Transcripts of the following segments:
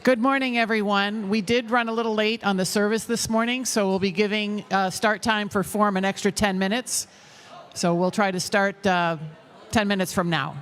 Good morning, everyone. We did run a little late on the service this morning, so we'll be giving start time for form an extra 10 minutes. So we'll try to start 10 minutes from now.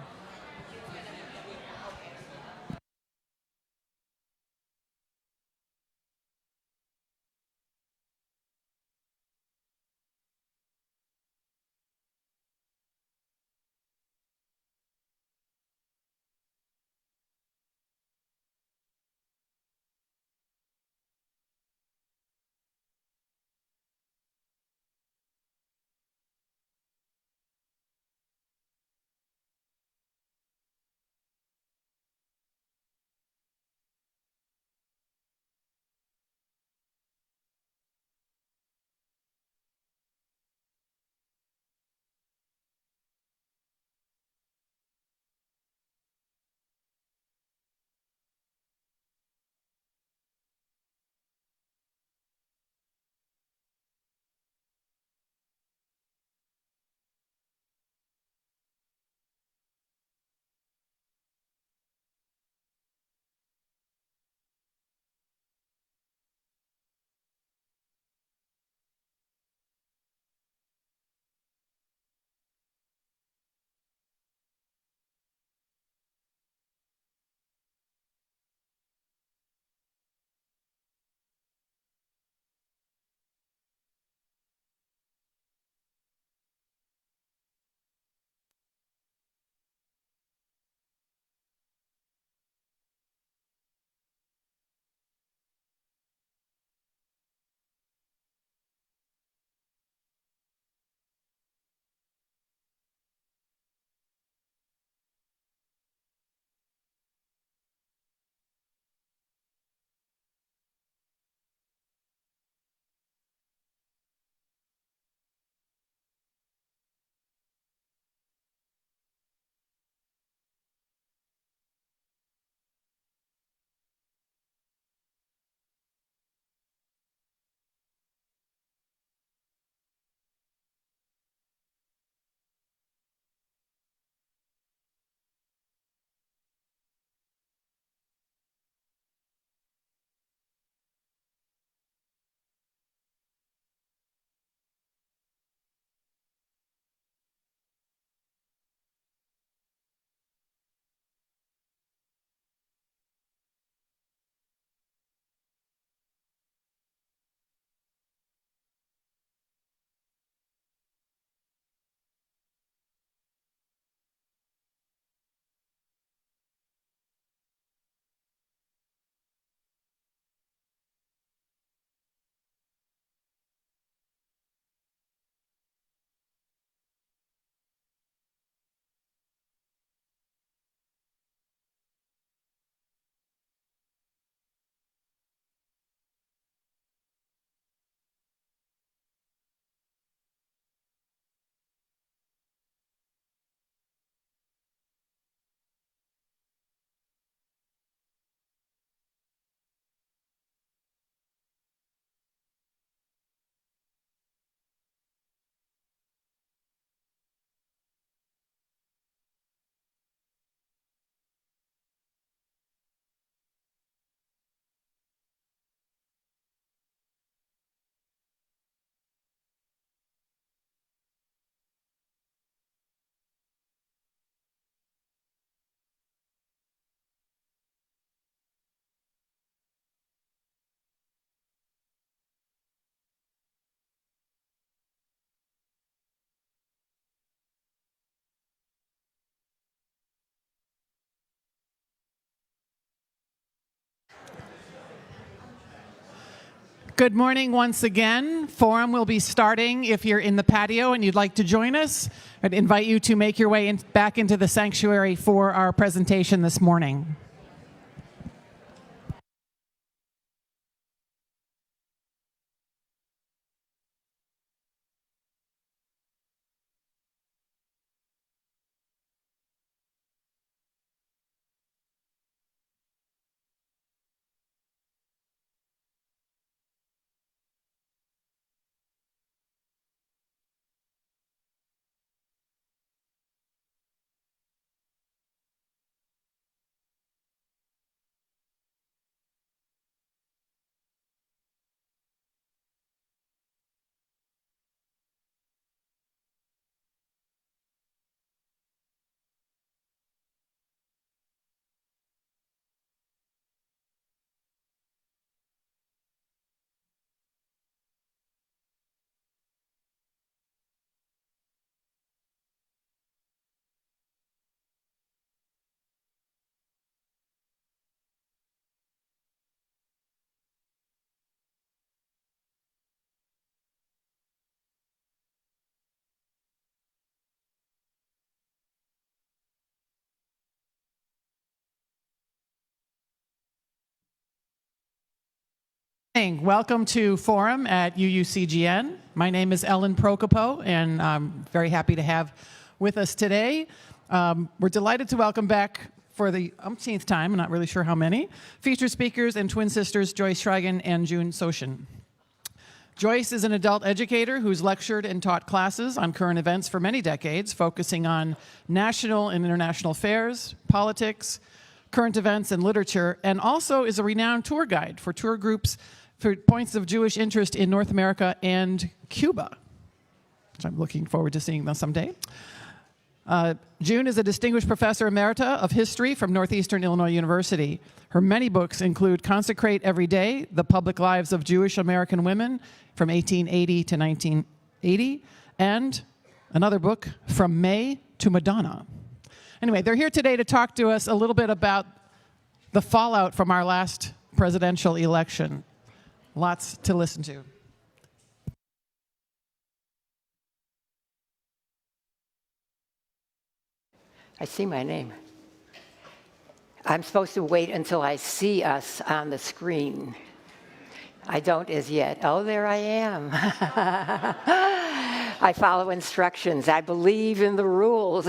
Good morning once again. Forum will be starting. If you're in the patio and you'd like to join us, I'd invite you to make your way back into the sanctuary for our presentation this morning. Welcome to Forum at UUCGN. My name is Ellen Procopo, and I'm very happy to have with us today. We're delighted to welcome back for the umpteenth time, I'm not really sure how many, featured speakers and twin sisters Joyce Schrager and June Sochen. Joyce is an adult educator who's lectured and taught classes on current events for many decades, focusing on national and international affairs, politics, current events, and literature, and also is a renowned tour guide for tour groups for points of Jewish interest in North America and Cuba, which I'm looking forward to seeing them someday. June is a distinguished professor emerita of history from Northeastern Illinois University. Her many books include Consecrate Every Day, The Public Lives of Jewish American Women from 1880 to 1980, and another book, From May to Madonna. Anyway, they're here today to talk to us a little bit about the fallout from our last presidential election. Lots to listen to. I see my name. I'm supposed to wait until I see us on the screen. I don't as yet. Oh, there I am. I follow instructions. I believe in the rules.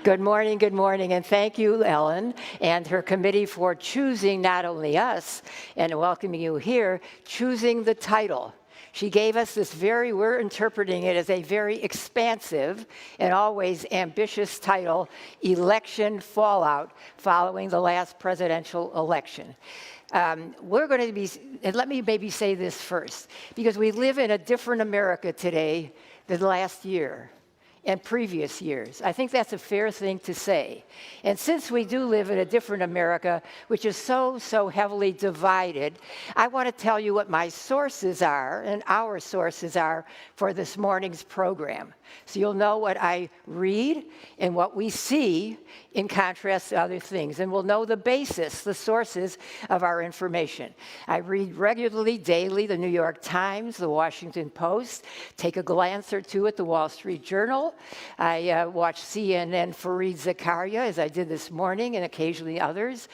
Good morning, and thank you, Ellen, and her committee for choosing not only us and welcoming you here, choosing the title. She gave us this we're interpreting it as a very expansive and always ambitious title, Election Fallout, following the last presidential election. We're going to be, and let me maybe say this first, because we live in a different America today than last year and previous years. I think that's a fair thing to say. And since we do live in a different America, which is so heavily divided, I want to tell you what my sources are and our sources are for this morning's program. So you'll know what I read and what we see in contrast to other things. And we'll know the basis, the sources of our information. I read regularly, daily, the New York Times, the Washington Post, take a glance or two at the Wall Street Journal. I watch CNN Fareed Zakaria, as I did this morning, and occasionally others,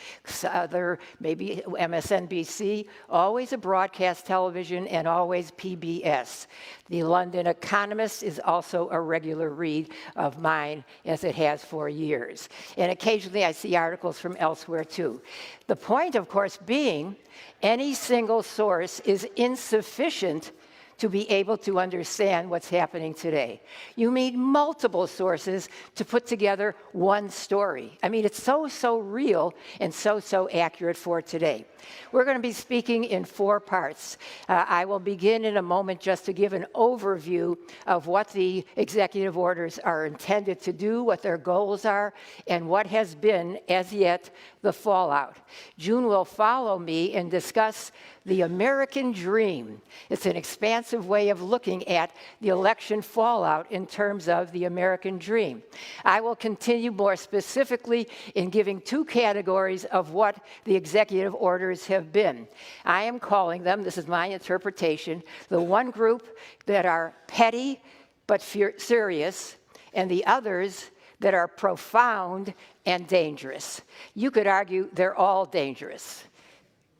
maybe MSNBC, always a broadcast television, and always PBS. The London Economist is also a regular read of mine, as it has for years. And occasionally I see articles from elsewhere too. The point, of course, being any single source is insufficient to be able to understand what's happening today. You need multiple sources to put together one story. I mean, it's so real and so accurate for today. We're going to be speaking in 4 parts. I will begin in a moment just to give an overview of what the executive orders are intended to do, what their goals are, and what has been, as yet, the fallout. June will follow me and discuss the American dream. It's an expansive way of looking at the election fallout in terms of the American dream. I will continue more specifically in giving 2 categories of what the executive orders have been. I am calling them, this is my interpretation, the one group that are petty but serious, and the others that are profound and dangerous. You could argue they're all dangerous.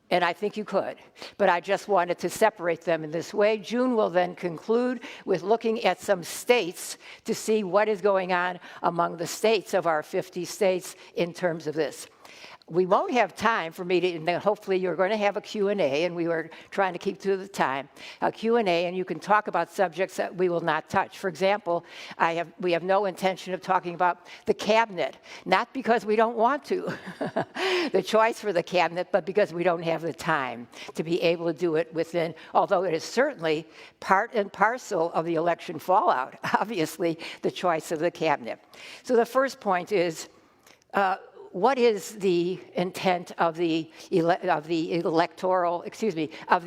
And I think you could, but I just wanted to separate them in this way. June will then conclude with looking at some states to see what is going on among the states of our 50 states in terms of this. We won't have time for me to, and then hopefully you're going to have a Q&A, and we were trying to keep to the time, a Q&A, and you can talk about subjects that we will not touch. For example, we have no intention of talking about the cabinet, not because we don't want to, the choice for the cabinet, but because we don't have the time to be able to do it within, although it is certainly part and parcel of the election fallout, obviously, the choice of the cabinet. So the first point is, what is the intent of the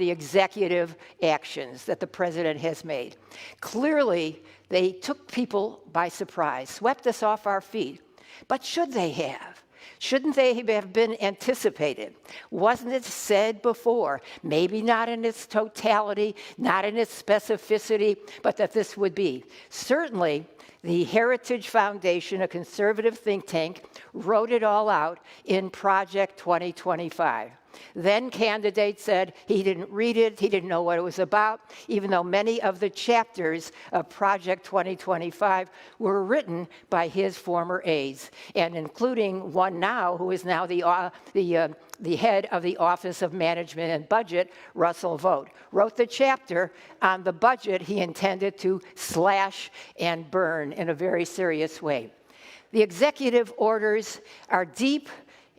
executive actions that the president has made? Clearly, they took people by surprise, swept us off our feet. But should they have? Shouldn't they have been anticipated? Wasn't it said before, maybe not in its totality, not in its specificity, but that this would be? Certainly, the Heritage Foundation, a conservative think tank, wrote it all out in Project 2025. Then candidates said he didn't read it, he didn't know what it was about, even though many of the chapters of Project 2025 were written by his former aides, and including one now who is now the head of the Office of Management and Budget, Russell Vought, wrote the chapter on the budget he intended to slash and burn in a very serious way. The executive orders are deep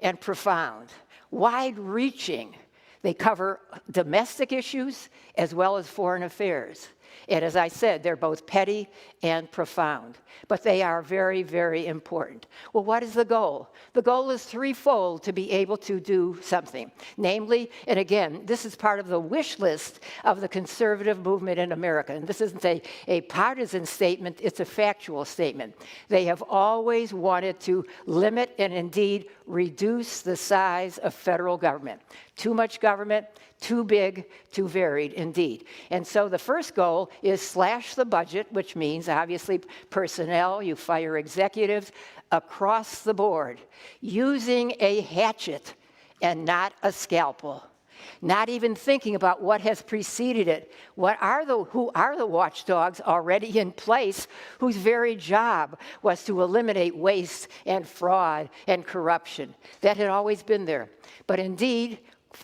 and profound, wide-reaching. They cover domestic issues as well as foreign affairs. And as I said, they're both petty and profound, but they are very, very important. Well, what is the goal? The goal is threefold to be able to do something. Namely, and again, this is part of the wish list of the conservative movement in America. And this isn't a partisan statement, it's a factual statement. They have always wanted to limit and indeed reduce the size of federal government. Too much government, too big, too varied indeed. And so the first goal is slash the budget, which means obviously personnel, you fire executives across the board, using a hatchet and not a scalpel. Not even thinking about what has preceded it. Who are the watchdogs already in place whose very job was to eliminate waste and fraud and corruption? That had always been there. But indeed,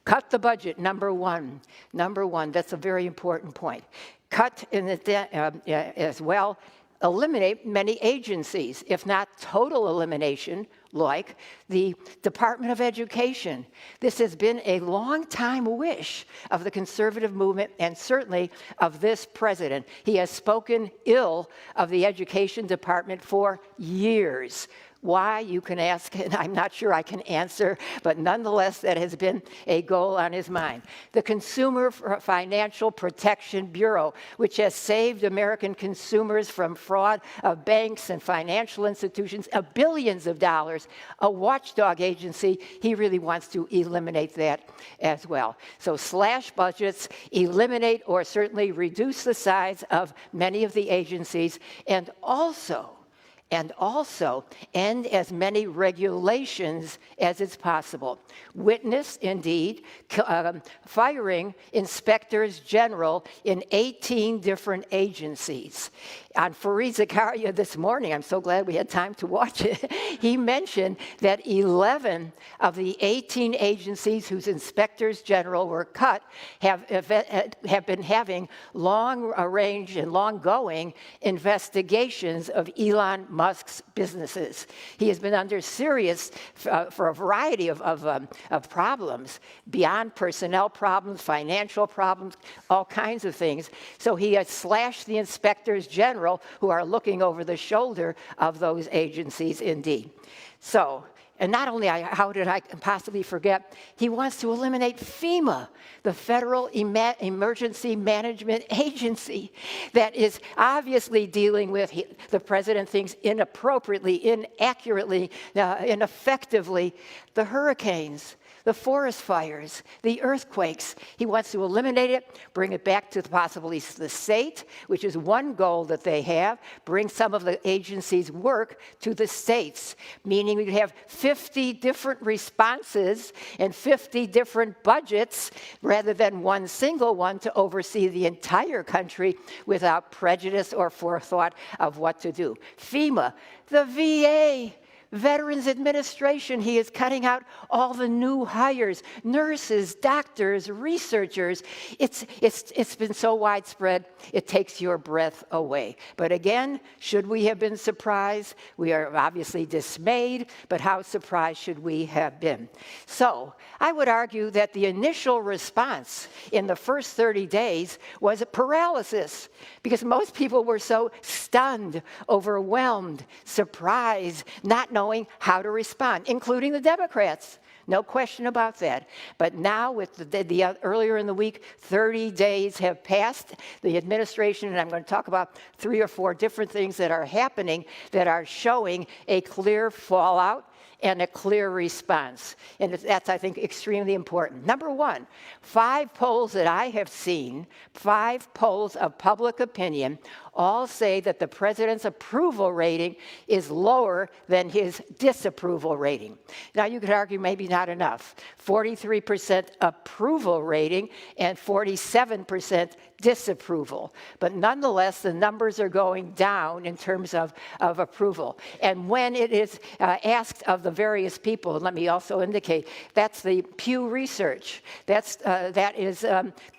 cut the budget, number one. Number one, that's a very important point. Cut as well, eliminate many agencies, if not total elimination, like the Department of Education. This has been a long-time wish of the conservative movement and certainly of this president. He has spoken ill of the Education Department for years. Why, you can ask, and I'm not sure I can answer, but nonetheless, that has been a goal on his mind. The Consumer Financial Protection Bureau, which has saved American consumers from fraud of banks and financial institutions of billions of dollars, a watchdog agency, he really wants to eliminate that as well. So slash budgets, eliminate or certainly reduce the size of many of the agencies, and also end as many regulations as is possible. Witness, indeed, firing inspectors general in 18 different agencies. On Fareed Zakaria this morning, I'm so glad we had time to watch it, he mentioned that 11 of the 18 agencies whose inspectors general were cut have been having long-range and long-going investigations of Elon Musk's businesses. He has been under serious, for a variety of problems, beyond personnel problems, financial problems, all kinds of things. So he has slashed the inspectors general who are looking over the shoulder of those agencies indeed. So, and not only, how did I possibly forget, he wants to eliminate FEMA, the Federal Emergency Management Agency, that is obviously dealing with, the president thinks, inappropriately, inaccurately, ineffectively, the hurricanes, the forest fires, the earthquakes. He wants to eliminate it, bring it back to possibly the state, which is one goal that they have, bring some of the agency's work to the states, meaning we have 50 different responses and 50 different budgets rather than one single one to oversee the entire country without prejudice or forethought of what to do. FEMA, the VA, Veterans Administration, he is cutting out all the new hires, nurses, doctors, researchers. It's been so widespread, it takes your breath away. But again, should we have been surprised? We are obviously dismayed, but how surprised should we have been? So I would argue that the initial response in the first 30 days was a paralysis, because most people were so stunned, overwhelmed, surprised, not knowing how to respond, including the Democrats. No question about that. But now, with the earlier in the week, 30 days have passed. The administration, and I'm going to talk about 3 or 4 different things that are happening that are showing a clear fallout and a clear response. And that's, I think, extremely important. Number one, 5 polls that I have seen, 5 polls of public opinion, all say that the president's approval rating is lower than his disapproval rating. Now, you could argue maybe not enough. 43% approval rating and 47% disapproval. But nonetheless, the numbers are going down in terms of approval. And when it is asked of the various people, and let me also indicate, that's the Pew Research, that is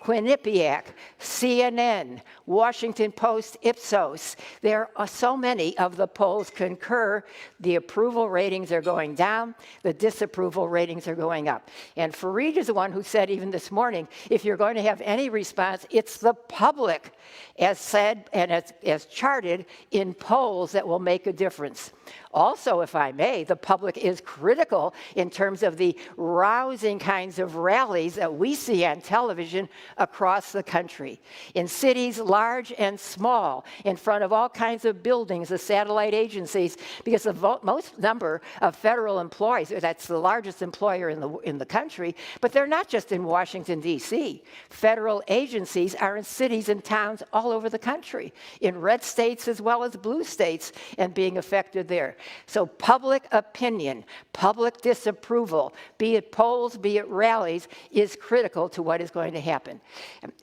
Quinnipiac, CNN, Washington Post, Ipsos. There are so many of the polls concur. The approval ratings are going down. The disapproval ratings are going up. And Fareed is the one who said even this morning, if you're going to have any response, it's the public, as said and as charted in polls, that will make a difference. Also, if I may, the public is critical in terms of the rousing kinds of rallies that we see on television across the country. In cities large and small, in front of all kinds of buildings, the satellite agencies, because the most number of federal employees, that's the largest employer in the country, but they're not just in Washington, D.C. Federal agencies are in cities and towns all over the country, in red states as well as blue states, and being affected there. So public opinion, public disapproval, be it polls, be it rallies, is critical to what is going to happen.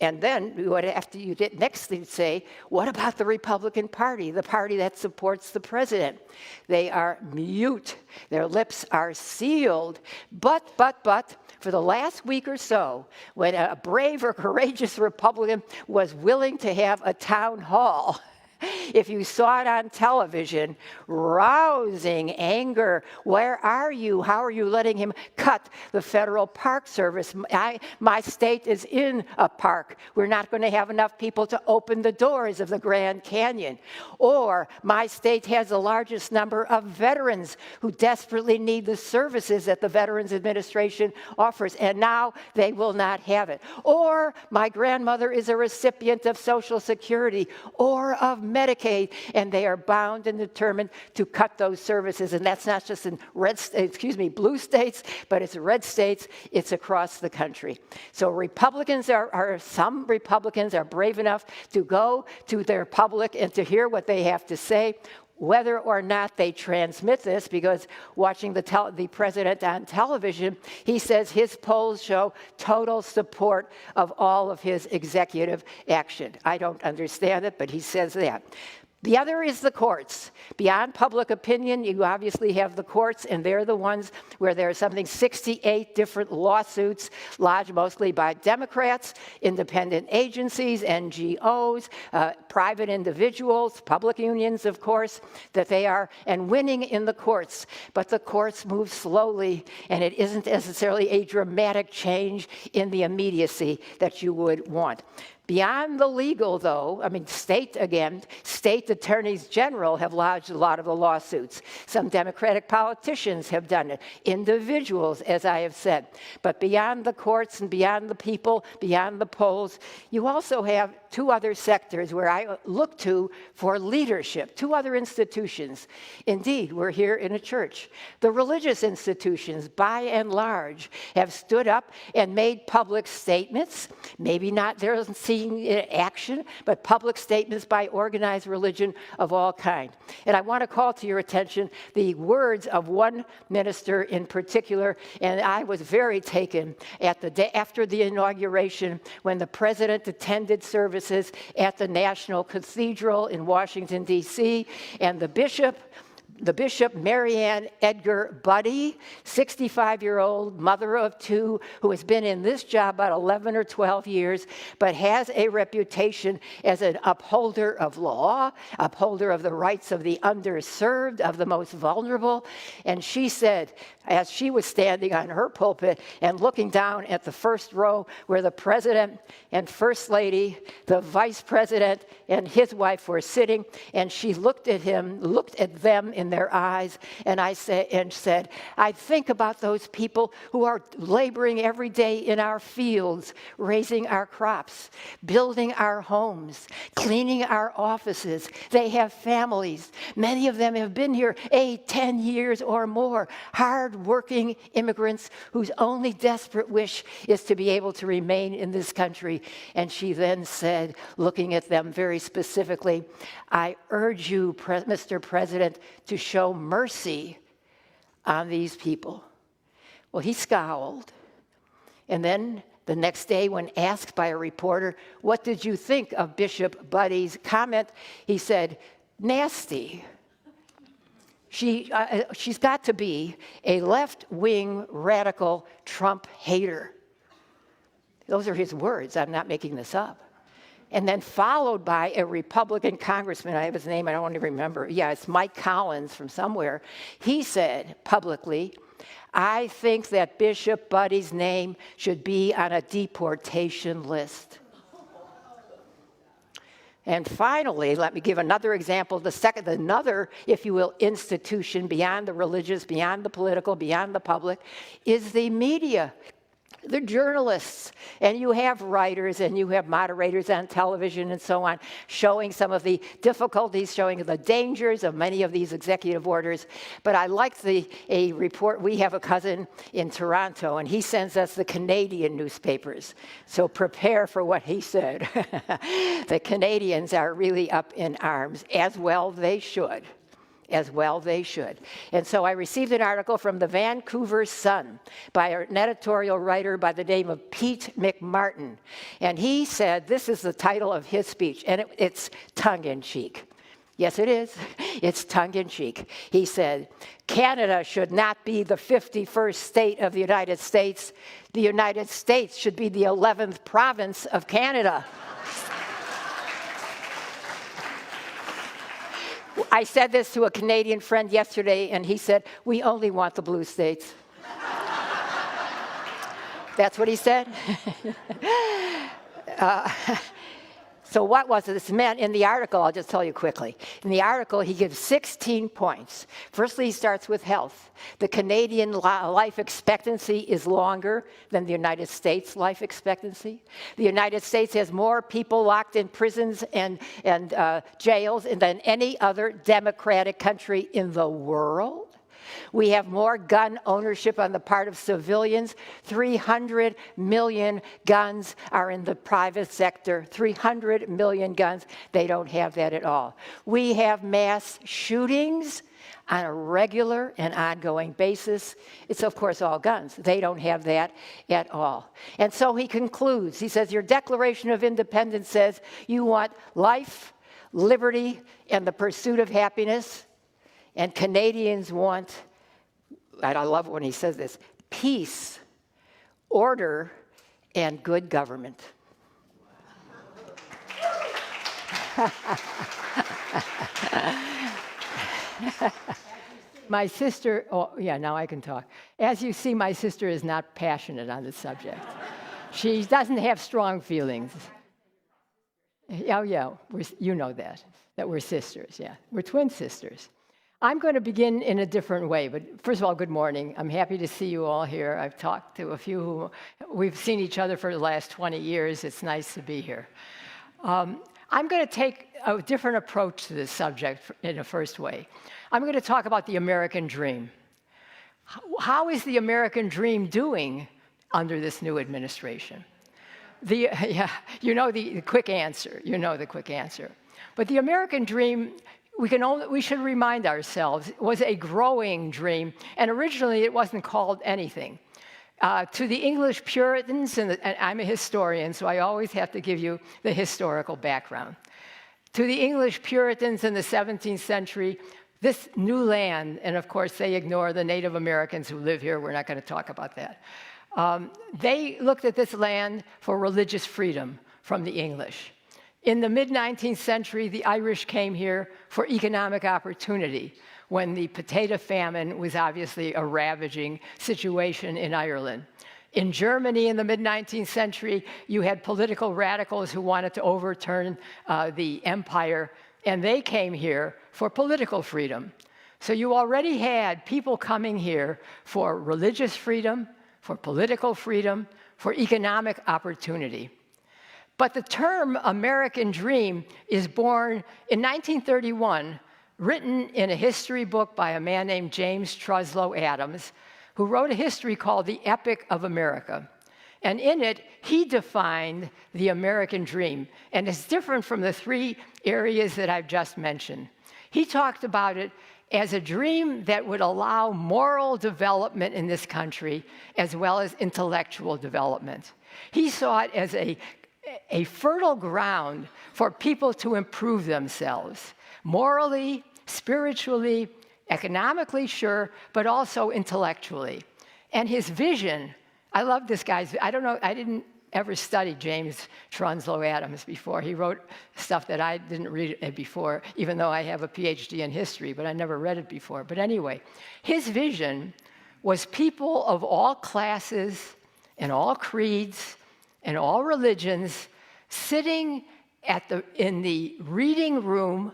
And then, after you did next, you'd say, what about the Republican Party, the party that supports the president? They are mute. Their lips are sealed. But, for the last week or so, when a brave or courageous Republican was willing to have a town hall, if you saw it on television, rousing anger. Where are you? How are you letting him cut the federal park service? My state is in a park. We're not going to have enough people to open the doors of the Grand Canyon. Or my state has the largest number of veterans who desperately need the services that the Veterans Administration offers, and now they will not have it. Or my grandmother is a recipient of Social Security or of Medicaid, and they are bound and determined to cut those services. And that's not just in blue states, but it's red states. It's across the country. So some Republicans are brave enough to go to their public and to hear what they have to say, whether or not they transmit this, because watching the president on television, he says his polls show total support of all of his executive action. I don't understand it, but he says that. The other is the courts. Beyond public opinion, you obviously have the courts, and they're the ones where there are 68 different lawsuits lodged mostly by Democrats, independent agencies, NGOs, private individuals, public unions, of course, that they are, and winning in the courts. But the courts move slowly, and it isn't necessarily a dramatic change in the immediacy that you would want. Beyond the legal, though, state attorneys general have lodged a lot of the lawsuits. Some Democratic politicians have done it, individuals, as I have said. But beyond the courts and beyond the people, beyond the polls, you also have two other sectors where I look to for leadership, two other institutions. Indeed, we're here in a church. The religious institutions, by and large, have stood up and made public statements, maybe not they're seeing action, but public statements by organized religion of all kinds. And I want to call to your attention the words of one minister in particular, and I was very taken at the day after the inauguration when the president attended services at the National Cathedral in Washington, D.C., and the Bishop, Marianne Edgar Buddy, 65-year-old mother of two, who has been in this job about 11 or 12 years, but has a reputation as an upholder of law, upholder of the rights of the underserved, of the most vulnerable. And she said, as she was standing on her pulpit and looking down at the first row where the president and first lady, the vice president and his wife were sitting, and she looked at them in in their eyes, and said, I think about those people who are laboring every day in our fields, raising our crops, building our homes, cleaning our offices. They have families. Many of them have been here 8, 10 years or more, hard-working immigrants whose only desperate wish is to be able to remain in this country. And she then said, looking at them very specifically, I urge you, Mr. President, to show mercy on these people. Well, he scowled. And then the next day, when asked by a reporter, what did you think of Bishop Buddy's comment? He said, nasty. She's got to be a left-wing radical Trump hater. Those are his words. I'm not making this up. And then followed by a Republican congressman, I have his name, I don't even remember. Yeah, it's Mike Collins from somewhere. He said publicly, I think that Bishop Buddy's name should be on a deportation list. And finally, let me give another example. Another, if you will, institution beyond the religious, beyond the political, beyond the public, is the media. The journalists, and you have writers and you have moderators on television and so on, showing some of the difficulties, showing the dangers of many of these executive orders. But I liked a report. We have a cousin in Toronto, and he sends us the Canadian newspapers. So prepare for what he said. The Canadians are really up in arms, as well they should. As well they should. And so I received an article from the Vancouver Sun by an editorial writer by the name of Pete McMartin. And he said, this is the title of his speech, and it's tongue-in-cheek. Yes, it is. It's tongue-in-cheek. He said, Canada should not be the 51st state of the United States. The United States should be the 11th province of Canada. I said this to a Canadian friend yesterday, and he said, we only want the blue states. That's what he said. So what was this meant in the article? I'll just tell you quickly. In the article, he gives 16 points. Firstly, he starts with health. The Canadian life expectancy is longer than the United States life expectancy. The United States has more people locked in prisons and jails than any other democratic country in the world. We have more gun ownership on the part of civilians. 300 million guns are in the private sector. 300 million guns. They don't have that at all. We have mass shootings on a regular and ongoing basis. It's, of course, all guns. They don't have that at all. And so he concludes. He says, your Declaration of Independence says you want life, liberty, and the pursuit of happiness. And Canadians want, and I love when he says this, peace, order, and good government. My sister, oh yeah, now I can talk. As you see, my sister is not passionate on this subject. She doesn't have strong feelings. Oh yeah, you know that we're sisters, yeah. We're twin sisters. I'm going to begin in a different way, but first of all, good morning. I'm happy to see you all here. I've talked to a few who we've seen each other for the last 20 years. It's nice to be here. I'm going to take a different approach to this subject in a first way. I'm going to talk about the American dream. How is the American dream doing under this new administration? You know the quick answer. You know the quick answer. But the American dream, we should remind ourselves, was a growing dream, and originally it wasn't called anything. To the English Puritans, and I'm a historian, so I always have to give you the historical background. To the English Puritans in the 17th century, this new land, and of course they ignore the Native Americans who live here, we're not going to talk about that. They looked at this land for religious freedom from the English. In the mid-19th century, the Irish came here for economic opportunity when the potato famine was obviously a ravaging situation in Ireland. In Germany in the mid-19th century, you had political radicals who wanted to overturn the empire, and they came here for political freedom. So you already had people coming here for religious freedom, for political freedom, for economic opportunity. But the term American Dream is born in 1931, written in a history book by a man named James Truslow Adams, who wrote a history called The Epic of America. And in it, he defined the American dream, and it's different from the three areas that I've just mentioned. He talked about it as a dream that would allow moral development in this country as well as intellectual development. He saw it as a fertile ground for people to improve themselves, morally, spiritually, economically, sure, but also intellectually. And his vision, I love this guy's, I don't know, I didn't ever study James Truslow Adams before. He wrote stuff that I didn't read before, even though I have a PhD in history, but I never read it before. But anyway, his vision was people of all classes and all creeds and all religions sitting in the reading room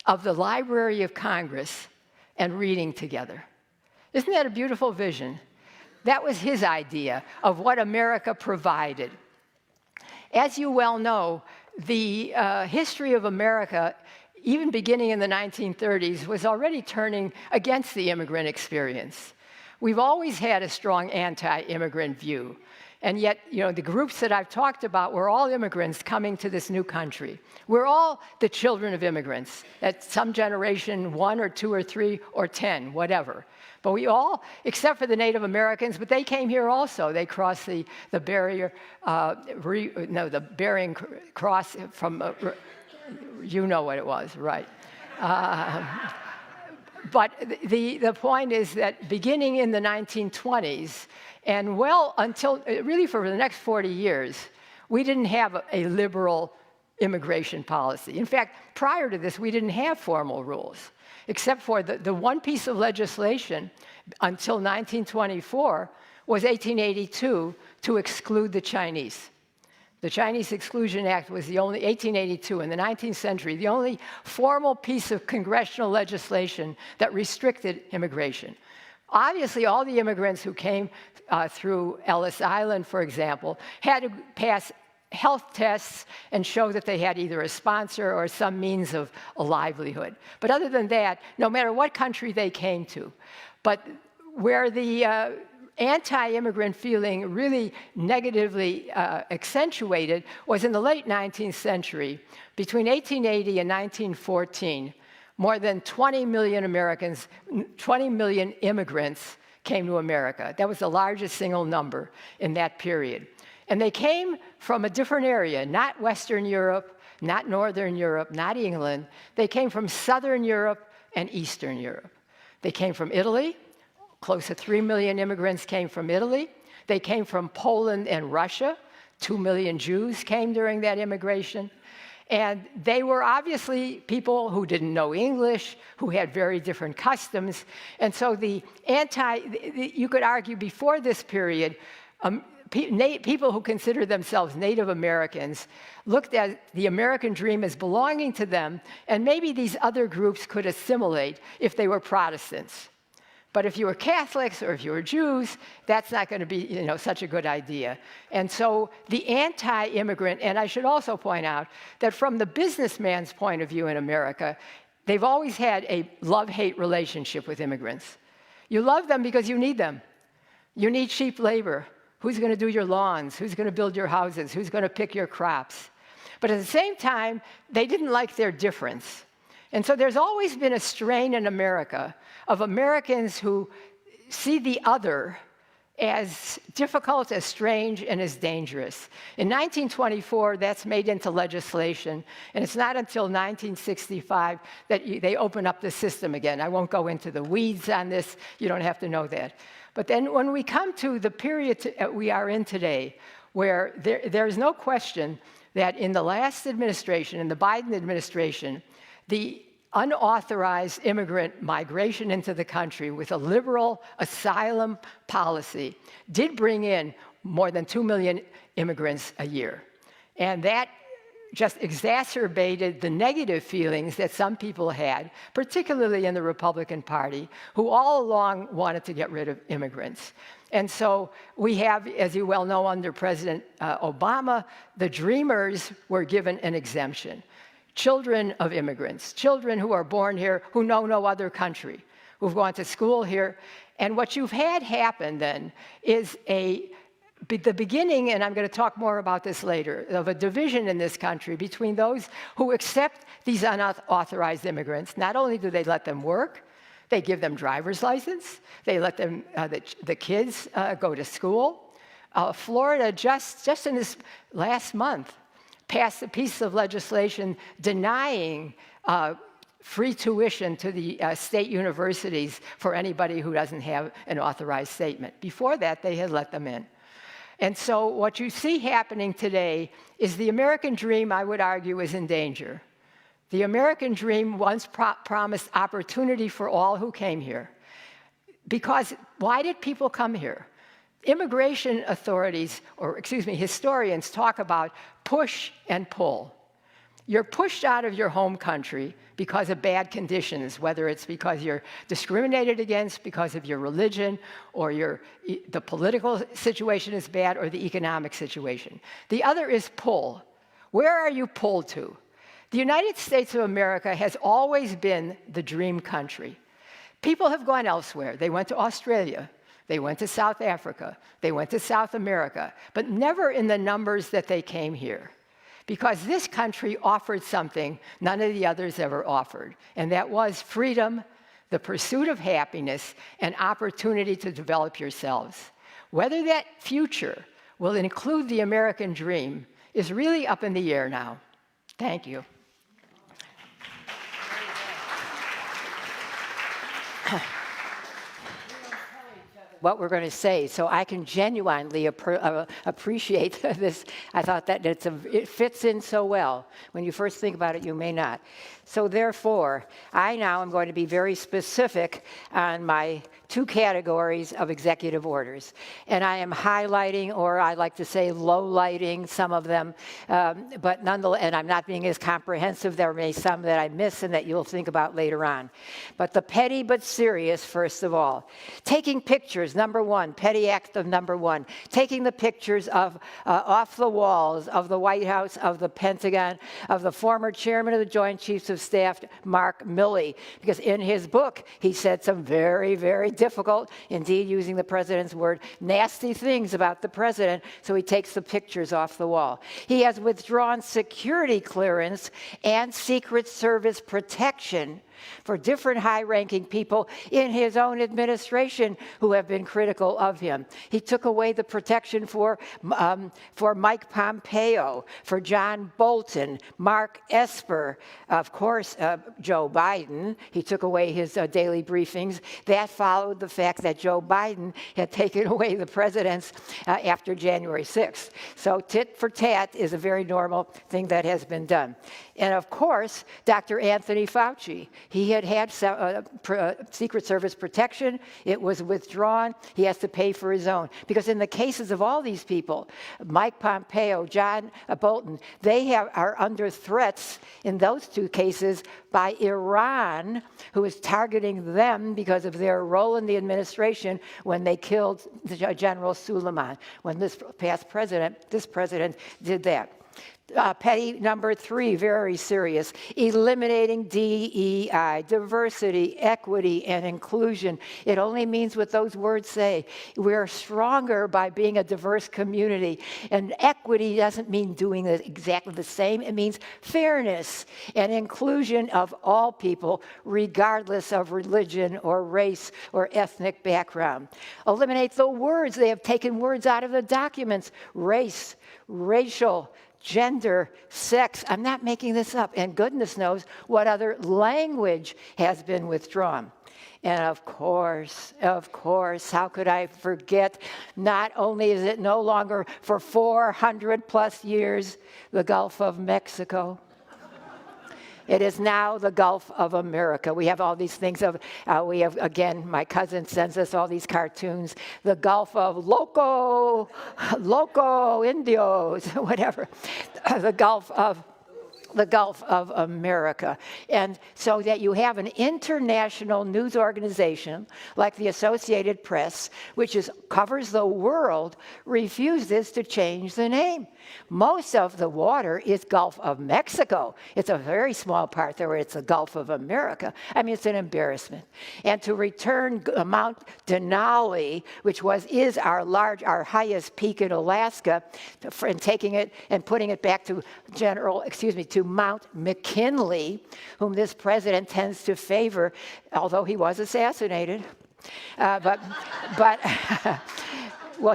of the Library of Congress and reading together. Isn't that a beautiful vision? That was his idea of what America provided. As you well know, the history of America, even beginning in the 1930s, was already turning against the immigrant experience. We've always had a strong anti-immigrant view. And yet, the groups that I've talked about were all immigrants coming to this new country. We're all the children of immigrants at some generation, 1 or 2 or 3 or 10, whatever. But we all, except for the Native Americans, but they came here also. They crossed the Bering Cross from, you know what it was, right? But the point is that beginning in the 1920s, and well until, really for the next 40 years, we didn't have a liberal immigration policy. In fact, prior to this, we didn't have formal rules, except for the one piece of legislation until 1924 was 1882 to exclude the Chinese. The Chinese Exclusion Act was the only, 1882, in the 19th century, the only formal piece of congressional legislation that restricted immigration. Obviously, all the immigrants who came through Ellis Island, for example, had to pass health tests and show that they had either a sponsor or some means of a livelihood. But other than that, no matter what country they came to. But where the anti-immigrant feeling really negatively accentuated was in the late 19th century. Between 1880 and 1914, more than 20 million Americans, 20 million immigrants came to America. That was the largest single number in that period. And they came from a different area, not Western Europe, not Northern Europe, not England. They came from Southern Europe and Eastern Europe. They came from Italy. Close to 3 million immigrants came from Italy. They came from Poland and Russia. 2 million Jews came during that immigration. And they were obviously people who didn't know English, who had very different customs. And so you could argue before this period, people who consider themselves Native Americans looked at the American dream as belonging to them, and maybe these other groups could assimilate if they were Protestants. But if you were Catholics or if you were Jews, that's not going to be, such a good idea. And so the anti-immigrant, and I should also point out that from the businessman's point of view in America, they've always had a love-hate relationship with immigrants. You love them because you need them. You need cheap labor. Who's going to do your lawns? Who's going to build your houses? Who's going to pick your crops? But at the same time, they didn't like their difference. And so there's always been a strain in America of Americans who see the other as difficult, as strange, and as dangerous. In 1924, that's made into legislation, and it's not until 1965 that they open up the system again. I won't go into the weeds on this. You don't have to know that. But then when we come to the period we are in today, where there's no question that in the last administration, in the Biden administration, the unauthorized immigrant migration into the country with a liberal asylum policy did bring in more than 2 million immigrants a year. And that just exacerbated the negative feelings that some people had, particularly in the Republican Party, who all along wanted to get rid of immigrants. And so we have, as you well know, under President Obama, the Dreamers were given an exemption. Children of immigrants, children who are born here, who know no other country, who've gone to school here. And what you've had happen then is the beginning, and I'm going to talk more about this later, of a division in this country between those who accept these unauthorized immigrants. Not only do they let them work, they give them driver's license, they let them, the kids go to school. Florida, just in this last month, passed a piece of legislation denying free tuition to the state universities for anybody who doesn't have an authorized statement. Before that, they had let them in. And so what you see happening today is the American dream, I would argue, is in danger. The American dream once promised opportunity for all who came here. Because why did people come here? Immigration authorities, historians talk about push and pull. You're pushed out of your home country because of bad conditions, whether it's because you're discriminated against because of your religion, or the political situation is bad, or the economic situation. The other is pull. Where are you pulled to? The United States of America has always been the dream country. People have gone elsewhere. They went to Australia. They went to South Africa. They went to South America, but never in the numbers that they came here. Because this country offered something none of the others ever offered, and that was freedom, the pursuit of happiness, and opportunity to develop yourselves. Whether that future will include the American dream is really up in the air now. Thank you. What we're going to say, so I can genuinely appreciate this. I thought that it fits in so well. When you first think about it, you may not. So therefore, I now am going to be very specific on my two categories of executive orders. And I am highlighting, or I like to say low-lighting, some of them, but nonetheless, and I'm not being as comprehensive. There may be some that I miss and that you'll think about later on. But the petty but serious, first of all. Taking pictures, number one, petty act of number one. Taking the pictures of off the walls of the White House, of the Pentagon, of the former chairman of the Joint Chiefs of Staff, Mark Milley, because in his book, he said some very, very difficult, indeed using the president's word, nasty things about the president, so he takes the pictures off the wall. He has withdrawn security clearance and Secret Service protection for different high-ranking people in his own administration who have been critical of him. He took away the protection for Mike Pompeo, for John Bolton, Mark Esper, of course, Joe Biden. He took away his daily briefings. That followed the fact that Joe Biden had taken away the president's after January 6th. So tit for tat is a very normal thing that has been done. And of course, Dr. Anthony Fauci, he had Secret Service protection. It was withdrawn. He has to pay for his own. Because in the cases of all these people, Mike Pompeo, John Bolton, they are under threats in those two cases by Iran, who is targeting them because of their role in the administration when they killed General Suleiman. When this president did that. Petty number three, very serious, eliminating DEI, diversity, equity, and inclusion. It only means what those words say. We're stronger by being a diverse community. And equity doesn't mean doing exactly the same. It means fairness and inclusion of all people, regardless of religion or race or ethnic background. Eliminate the words. They have taken words out of the documents. Race, racial, gender, sex. I'm not making this up. And goodness knows what other language has been withdrawn. And of course, how could I forget, not only is it no longer for 400 plus years the Gulf of Mexico, it is now the Gulf of America. We have all these things we have, again, my cousin sends us all these cartoons. The Gulf of Loco Indios, whatever. The Gulf of the Gulf of America. And so that you have an international news organization like the Associated Press, which covers the world, refuses to change the name. Most of the water is Gulf of Mexico. It's a very small part there where it's the Gulf of America. I mean, it's an embarrassment. And to return Mount Denali, which is our highest peak in Alaska, and taking it and putting it back to to Mount McKinley, whom this president tends to favor, although he was assassinated. Well,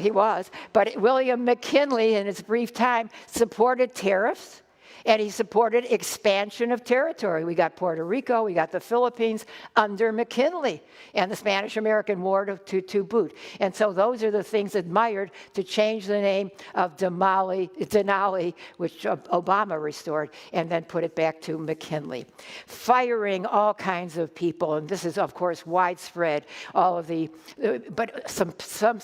he was. But William McKinley, in his brief time, supported tariffs, and he supported expansion of territory. We got Puerto Rico, we got the Philippines under McKinley, and the Spanish-American War to boot. And so those are the things admired to change the name of Denali, which Obama restored, and then put it back to McKinley. Firing all kinds of people, and this is, of course, widespread, but some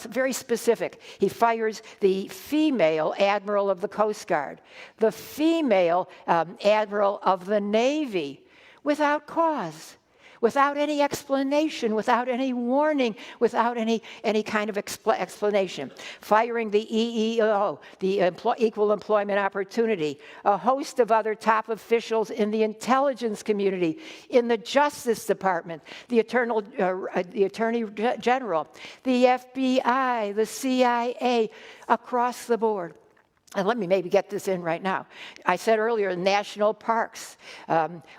very specific. He fires the female admiral of the Coast Guard, the female admiral of the Navy, without cause, without any explanation, without any warning, without any kind of explanation. Firing the EEO, the Equal Employment Opportunity, a host of other top officials in the intelligence community, in the Justice Department, the Attorney General, the FBI, the CIA, across the board. And let me maybe get this in right now. I said earlier, national parks,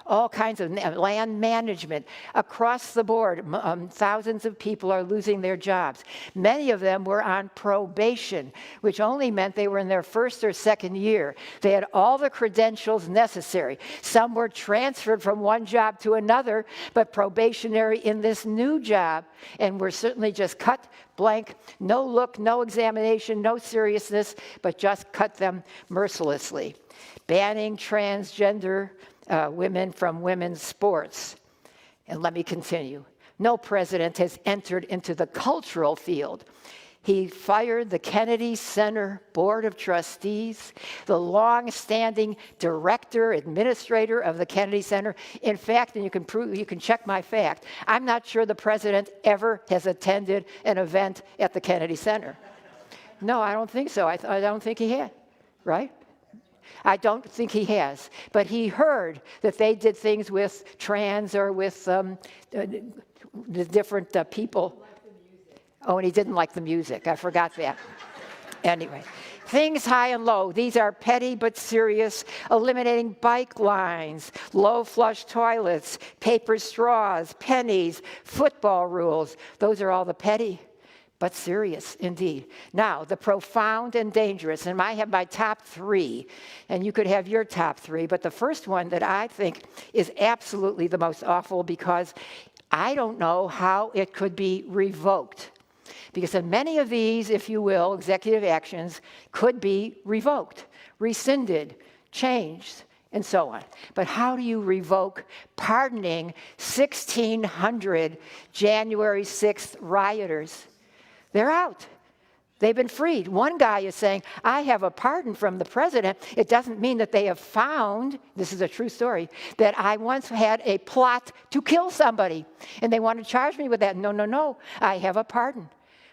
all kinds of land management. Across the board, thousands of people are losing their jobs. Many of them were on probation, which only meant they were in their first or second year. They had all the credentials necessary. Some were transferred from one job to another, but probationary in this new job, and were certainly just cut blank, no look, no examination, no seriousness, but just cut them mercilessly. Banning transgender women from women's sports. And let me continue. No president has entered into the cultural field. He fired the Kennedy Center Board of Trustees, the long-standing director, administrator of the Kennedy Center. In fact, and you can check my fact, I'm not sure the president ever has attended an event at the Kennedy Center. No, I don't think so. I don't think he had, right? I don't think he has. But he heard that they did things with trans or with the different people. Oh, and he didn't like the music. I forgot that. Anyway, things high and low. These are petty but serious. Eliminating bike lines, low flush toilets, paper straws, pennies, football rules. Those are all the petty but serious indeed. Now, the profound and dangerous, and I have my top three, and you could have your top three, but the first one that I think is absolutely the most awful because I don't know how it could be revoked. Because in many of these, if you will, executive actions could be revoked, rescinded, changed, and so on. But how do you revoke pardoning 1,600 January 6th rioters? They're out. They've been freed. One guy is saying, I have a pardon from the president. It doesn't mean that they have found, this is a true story, that I once had a plot to kill somebody. And they want to charge me with that. No. I have a pardon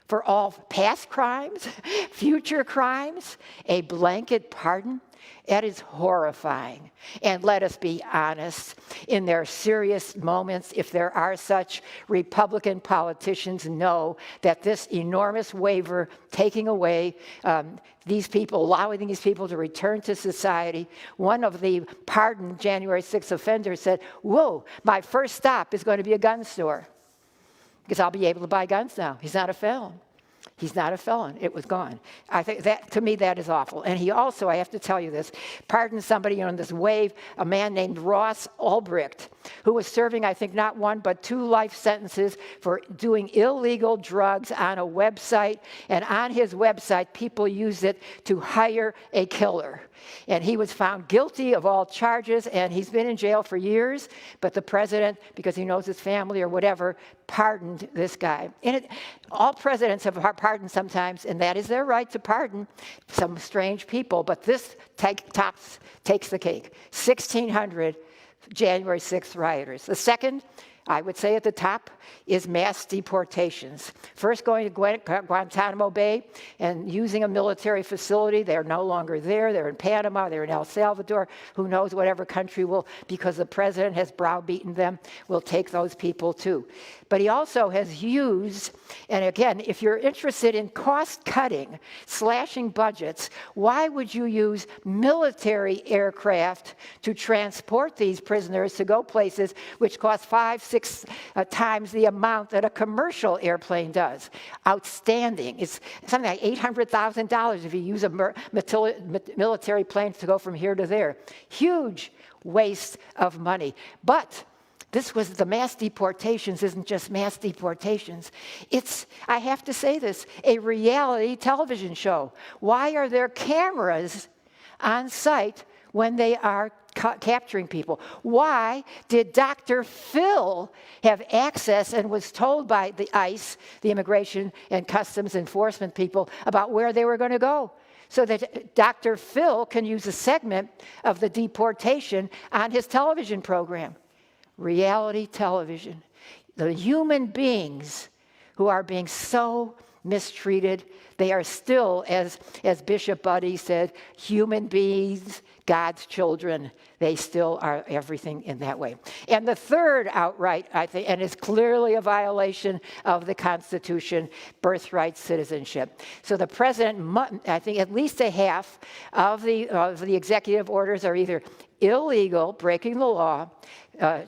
for all past crimes, future crimes, a blanket pardon. That is horrifying. And let us be honest, in their serious moments, if there are such, Republican politicians know that this enormous waiver, taking away these people, allowing these people to return to society. One of the pardoned January 6th offenders said, whoa, my first stop is going to be a gun store because I'll be able to buy guns now. He's not a felon. He's not a felon. It was gone. I think that, to me, that is awful. And he also, I have to tell you this, pardoned somebody on this wave, a man named Ross Ulbricht. who was serving, I think, not one, but 2 life sentences for doing illegal drugs on a website. And on his website, people used it to hire a killer. And he was found guilty of all charges, and he's been in jail for years. But the president, because he knows his family or whatever, pardoned this guy. And all presidents have pardoned sometimes, and that is their right to pardon some strange people. But this takes the cake. 1,600 January 6th rioters. The second, I would say at the top, is mass deportations. First going to Guantanamo Bay and using a military facility. They're no longer there. They're in Panama. They're in El Salvador. Who knows, whatever country will, because the president has browbeaten them, will take those people too. But he also has used, and again, if you're interested in cost cutting, slashing budgets, why would you use military aircraft to transport these prisoners to go places which cost 5, 6 times the amount that a commercial airplane does? Outstanding. It's something like $800,000 if you use a military plane to go from here to there. Huge waste of money. But this was the mass deportations isn't just mass deportations. It's, I have to say this, a reality television show. Why are there cameras on site when they are capturing people? Why did Dr. Phil have access and was told by the ICE, the Immigration and Customs Enforcement people, about where they were going to go? So that Dr. Phil can use a segment of the deportation on his television program. Reality television. The human beings who are being so mistreated, they are still, as Bishop Buddy said, human beings, God's children. They still are everything in that way. And the third outright, I think, and is clearly a violation of the Constitution, birthright citizenship. So the president, I think at least a half of the executive orders are either illegal, breaking the law,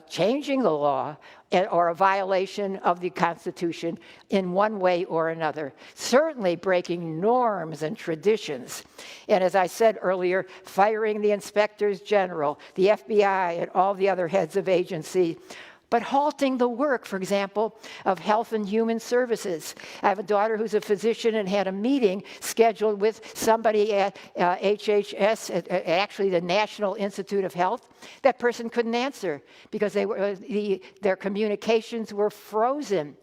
changing the law, or a violation of the Constitution in one way or another. Certainly breaking norms and traditions. And as I said earlier, firing the inspectors general, the FBI, and all the other heads of agency. But halting the work, for example, of Health and Human Services. I have a daughter who's a physician and had a meeting scheduled with somebody at HHS, actually the National Institute of Health. That person couldn't answer because their communications were frozen.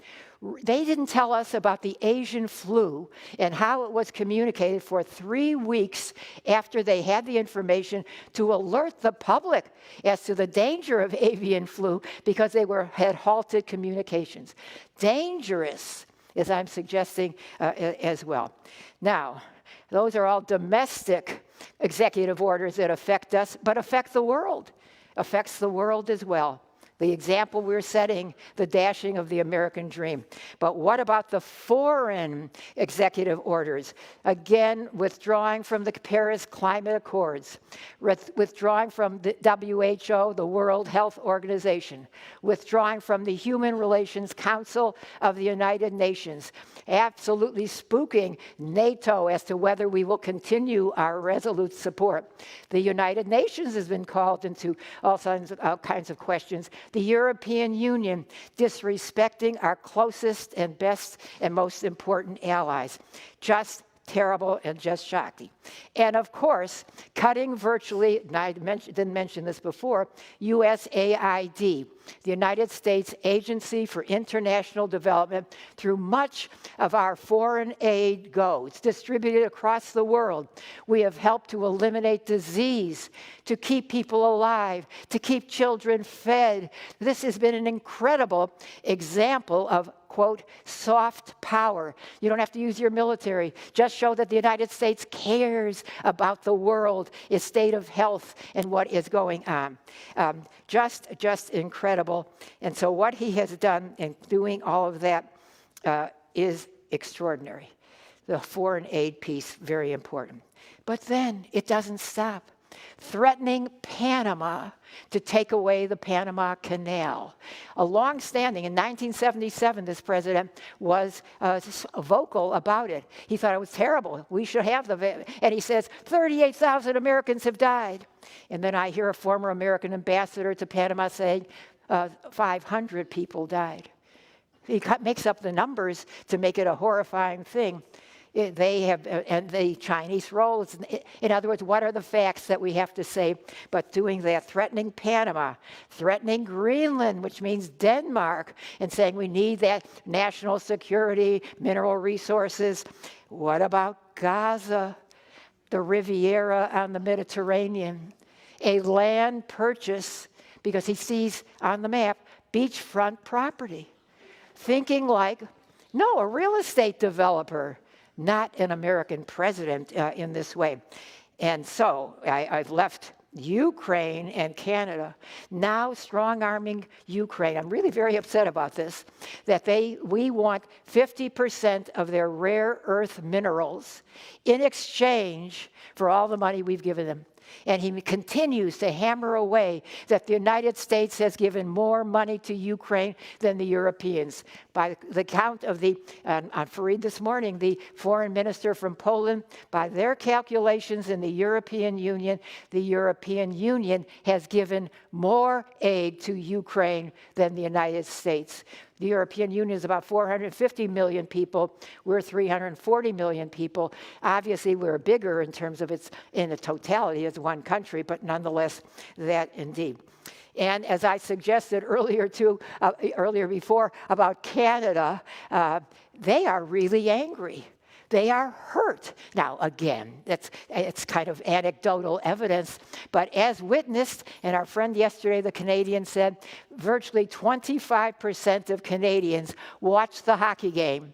They didn't tell us about the Asian flu and how it was communicated for 3 weeks after they had the information to alert the public as to the danger of avian flu because they had halted communications. Dangerous, as I'm suggesting as well. Now, those are all domestic executive orders that affect us, but affect the world. Affects the world as well. The example we're setting, the dashing of the American dream. But what about the foreign executive orders? Again, withdrawing from the Paris Climate Accords, withdrawing from the WHO, the World Health Organization, withdrawing from the Human Relations Council of the United Nations, absolutely spooking NATO as to whether we will continue our resolute support. The United Nations has been called into all kinds of questions. The European Union disrespecting our closest and best and most important allies. Just terrible and just shocking. And of course, cutting virtually, and I didn't mention this before, USAID, the United States Agency for International Development, through much of our foreign aid goes, distributed across the world. We have helped to eliminate disease, to keep people alive, to keep children fed. This has been an incredible example of, quote, soft power. You don't have to use your military. Just show that the United States cares about the world, its state of health, and what is going on. Just incredible. And so what he has done in doing all of that is extraordinary. The foreign aid piece, very important. But then it doesn't stop. Threatening Panama to take away the Panama Canal. A long-standing, in 1977, this president was vocal about it. He thought it was terrible. We should have and he says, 38,000 Americans have died. And then I hear a former American ambassador to Panama saying, 500 people died. He makes up the numbers to make it a horrifying thing. They have, and the Chinese role is, in other words, what are the facts that we have to say? But doing that, threatening Panama, threatening Greenland, which means Denmark, and saying we need that national security, mineral resources. What about Gaza, the Riviera on the Mediterranean? A land purchase, because he sees on the map beachfront property. Thinking like, no, a real estate developer, not an American president in this way. And so I've left Ukraine and Canada, now strong-arming Ukraine. I'm really very upset about this, that we want 50% of their rare earth minerals in exchange for all the money we've given them. And he continues to hammer away that the United States has given more money to Ukraine than the Europeans. By the count of on Fareed this morning, the foreign minister from Poland, by their calculations in the European Union has given more aid to Ukraine than the United States. The European Union is about 450 million people. We're 340 million people. Obviously, we're bigger in terms of in the totality as one country, but nonetheless, that indeed. And as I suggested earlier before about Canada, they are really angry. They are hurt. Now, again, it's kind of anecdotal evidence, but as witnessed, and our friend yesterday, the Canadian, said virtually 25% of Canadians watched the hockey game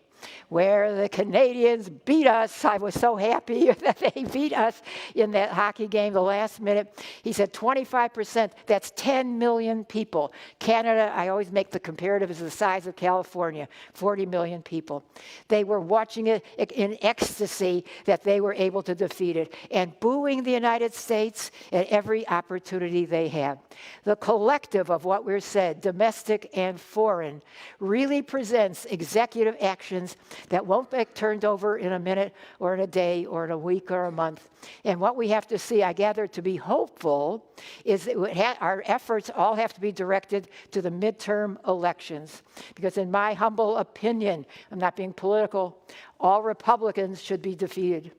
where the Canadians beat us. I was so happy that they beat us in that hockey game the last minute. He said 25%, that's 10 million people. Canada, I always make the comparative, is the size of California, 40 million people. They were watching it in ecstasy that they were able to defeat it and booing the United States at every opportunity they had. The collective of what we're said, domestic and foreign, really presents executive actions that won't be turned over in a minute or in a day or in a week or a month. And what we have to see, I gather, to be hopeful is that our efforts all have to be directed to the midterm elections. Because in my humble opinion, I'm not being political, all Republicans should be defeated.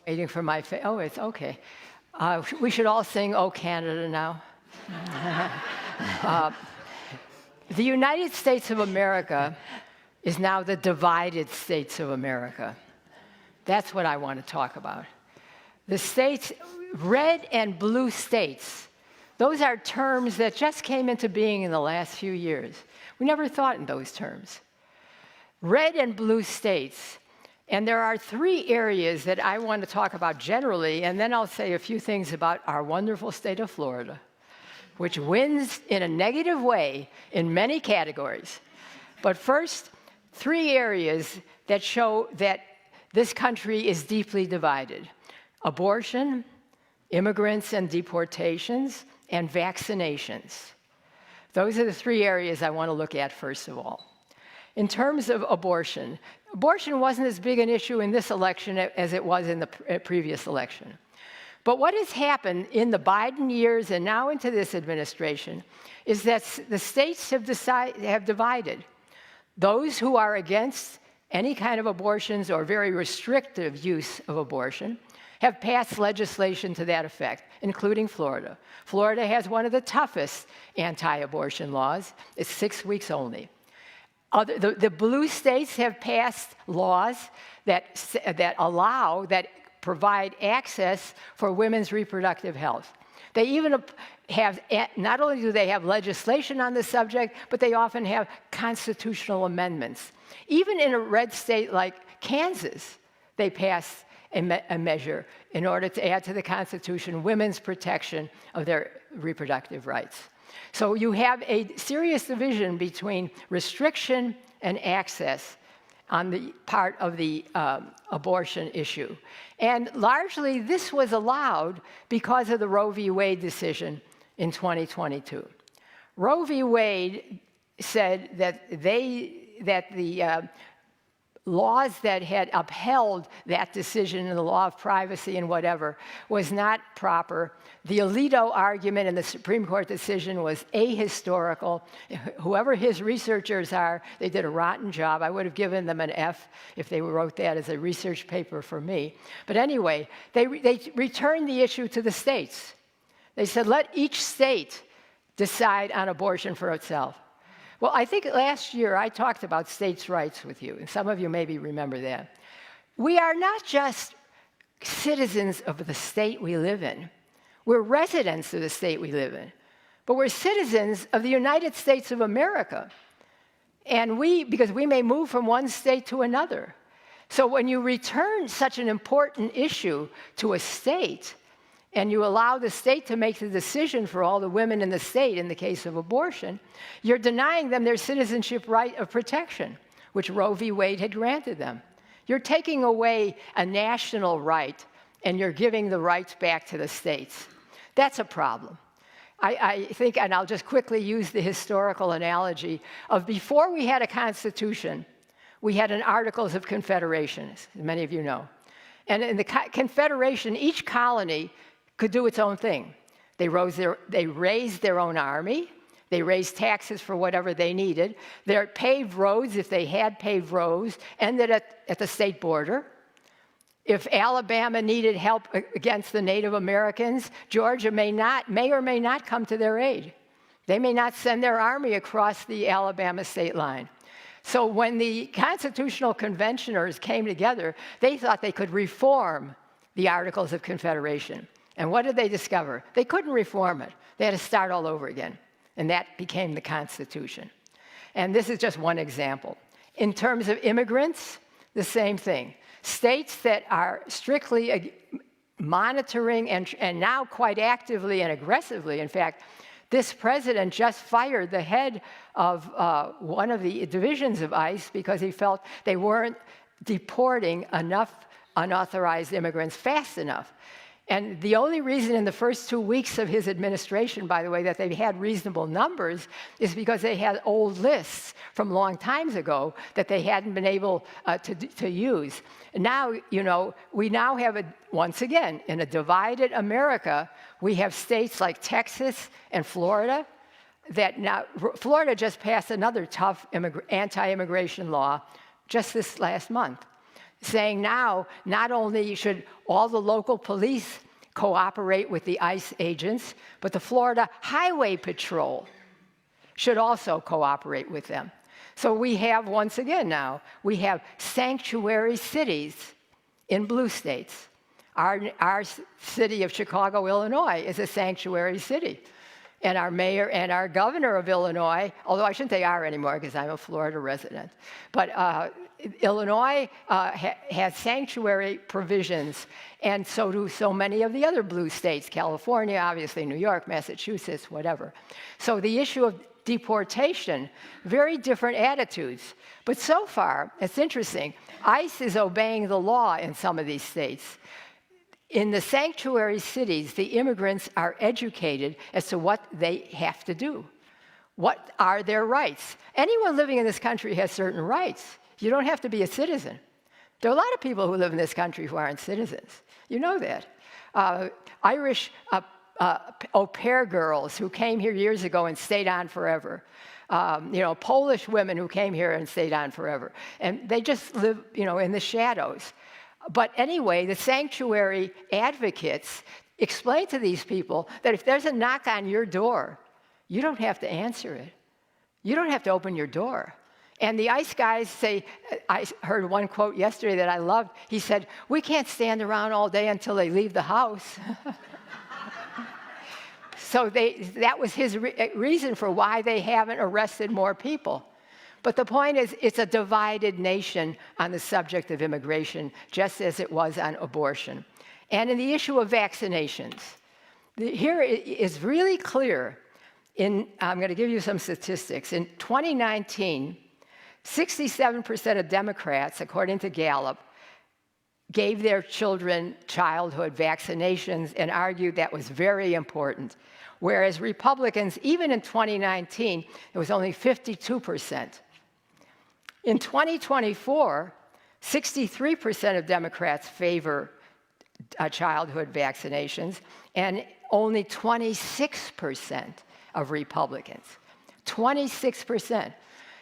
Waiting for my oh, it's okay. We should all sing "Oh Canada" now. The United States of America is now the divided states of America. That's what I want to talk about. The states, red and blue states, those are terms that just came into being in the last few years. We never thought in those terms. Red and blue states. And there are three areas that I want to talk about generally, and then I'll say a few things about our wonderful state of Florida, which wins in a negative way in many categories. But first, three areas that show that this country is deeply divided: abortion, immigrants and deportations, and vaccinations. Those are the three areas I want to look at first of all. In terms of abortion, abortion wasn't as big an issue in this election as it was in the previous election. But what has happened in the Biden years and now into this administration is that the states have divided. Those who are against any kind of abortions or very restrictive use of abortion have passed legislation to that effect, including Florida. Florida has one of the toughest anti-abortion laws. It's 6 weeks only. The blue states have passed laws that provide access for women's reproductive health. They even have, not only do they have legislation on the subject, but they often have constitutional amendments. Even in a red state like Kansas, they passed a measure in order to add to the Constitution women's protection of their reproductive rights. So you have a serious division between restriction and access on the part of the abortion issue. And largely, this was allowed because of the Roe v. Wade decision in 2022. Roe v. Wade said that the laws that had upheld that decision and the law of privacy and whatever was not proper. The Alito argument in the Supreme Court decision was ahistorical. Whoever his researchers are, they did a rotten job. I would have given them an F if they wrote that as a research paper for me. But anyway, they returned the issue to the states. They said, let each state decide on abortion for itself. Well, I think last year I talked about states' rights with you, and some of you maybe remember that. We are not just citizens of the state we live in. We're residents of the state we live in. But we're citizens of the United States of America. And because we may move from one state to another. So when you return such an important issue to a state, and you allow the state to make the decision for all the women in the state in the case of abortion, you're denying them their citizenship right of protection, which Roe v. Wade had granted them. You're taking away a national right, and you're giving the rights back to the states. That's a problem. I think, and I'll just quickly use the historical analogy of before we had a Constitution, we had an Articles of Confederation, as many of you know. And in the Confederation, each colony could do its own thing. They raised their own army. They raised taxes for whatever they needed. Their paved roads, if they had paved roads, ended at the state border. If Alabama needed help against the Native Americans, Georgia may or may not come to their aid. They may not send their army across the Alabama state line. So when the Constitutional Conventioners came together, they thought they could reform the Articles of Confederation. And what did they discover? They couldn't reform it. They had to start all over again. And that became the Constitution. And this is just one example. In terms of immigrants, the same thing. States that are strictly monitoring and now quite actively and aggressively, in fact, this president just fired the head of one of the divisions of ICE because he felt they weren't deporting enough unauthorized immigrants fast enough. And the only reason in the first 2 weeks of his administration, by the way, that they had reasonable numbers is because they had old lists from long times ago that they hadn't been able to use. And now, we now have, once again, in a divided America, we have states like Texas and Florida that now, Florida just passed another tough anti-immigration law just this last month, saying now not only should all the local police cooperate with the ICE agents, but the Florida Highway Patrol should also cooperate with them. So we have, once again now, we have sanctuary cities in blue states. Our city of Chicago, Illinois, is a sanctuary city. And our mayor and our governor of Illinois, although I shouldn't say "are" anymore because I'm a Florida resident, but Illinois has sanctuary provisions, and so do so many of the other blue states, California, obviously, New York, Massachusetts, whatever. So the issue of deportation, very different attitudes. But so far, it's interesting, ICE is obeying the law in some of these states. In the sanctuary cities, the immigrants are educated as to what they have to do. What are their rights? Anyone living in this country has certain rights. You don't have to be a citizen. There are a lot of people who live in this country who aren't citizens. You know that. Irish au pair girls who came here years ago and stayed on forever. Polish women who came here and stayed on forever. And they just live, in the shadows. But anyway, the sanctuary advocates explain to these people that if there's a knock on your door, you don't have to answer it. You don't have to open your door. And the ICE guys say, I heard one quote yesterday that I loved. He said, "We can't stand around all day until they leave the house." So that was his reason for why they haven't arrested more people. But the point is, it's a divided nation on the subject of immigration, just as it was on abortion. And in the issue of vaccinations, here it is really clear. I'm going to give you some statistics. In 2019, 67% of Democrats, according to Gallup, gave their children childhood vaccinations and argued that was very important. Whereas Republicans, even in 2019, it was only 52%. In 2024, 63% of Democrats favor childhood vaccinations, and only 26% of Republicans. 26%.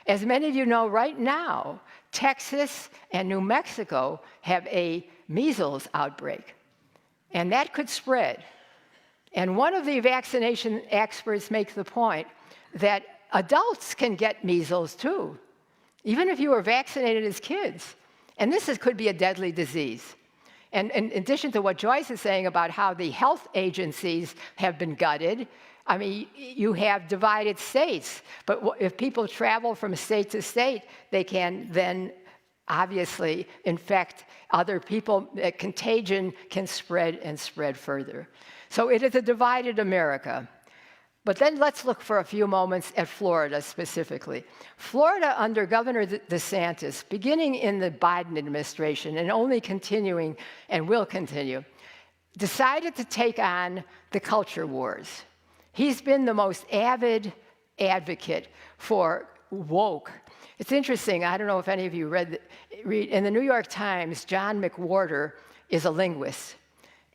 As many of you know, right now, Texas and New Mexico have a measles outbreak, and that could spread. And one of the vaccination experts makes the point that adults can get measles too, even if you were vaccinated as kids. And this could be a deadly disease. And in addition to what Joyce is saying about how the health agencies have been gutted, I mean, you have divided states. But if people travel from state to state, they can then obviously infect other people. Contagion can spread and spread further. So it is a divided America. But then let's look for a few moments at Florida specifically. Florida under Governor DeSantis, beginning in the Biden administration and only continuing and will continue, decided to take on the culture wars. He's been the most avid advocate for woke. It's interesting, I don't know if any of you read in the New York Times, John McWhorter is a linguist.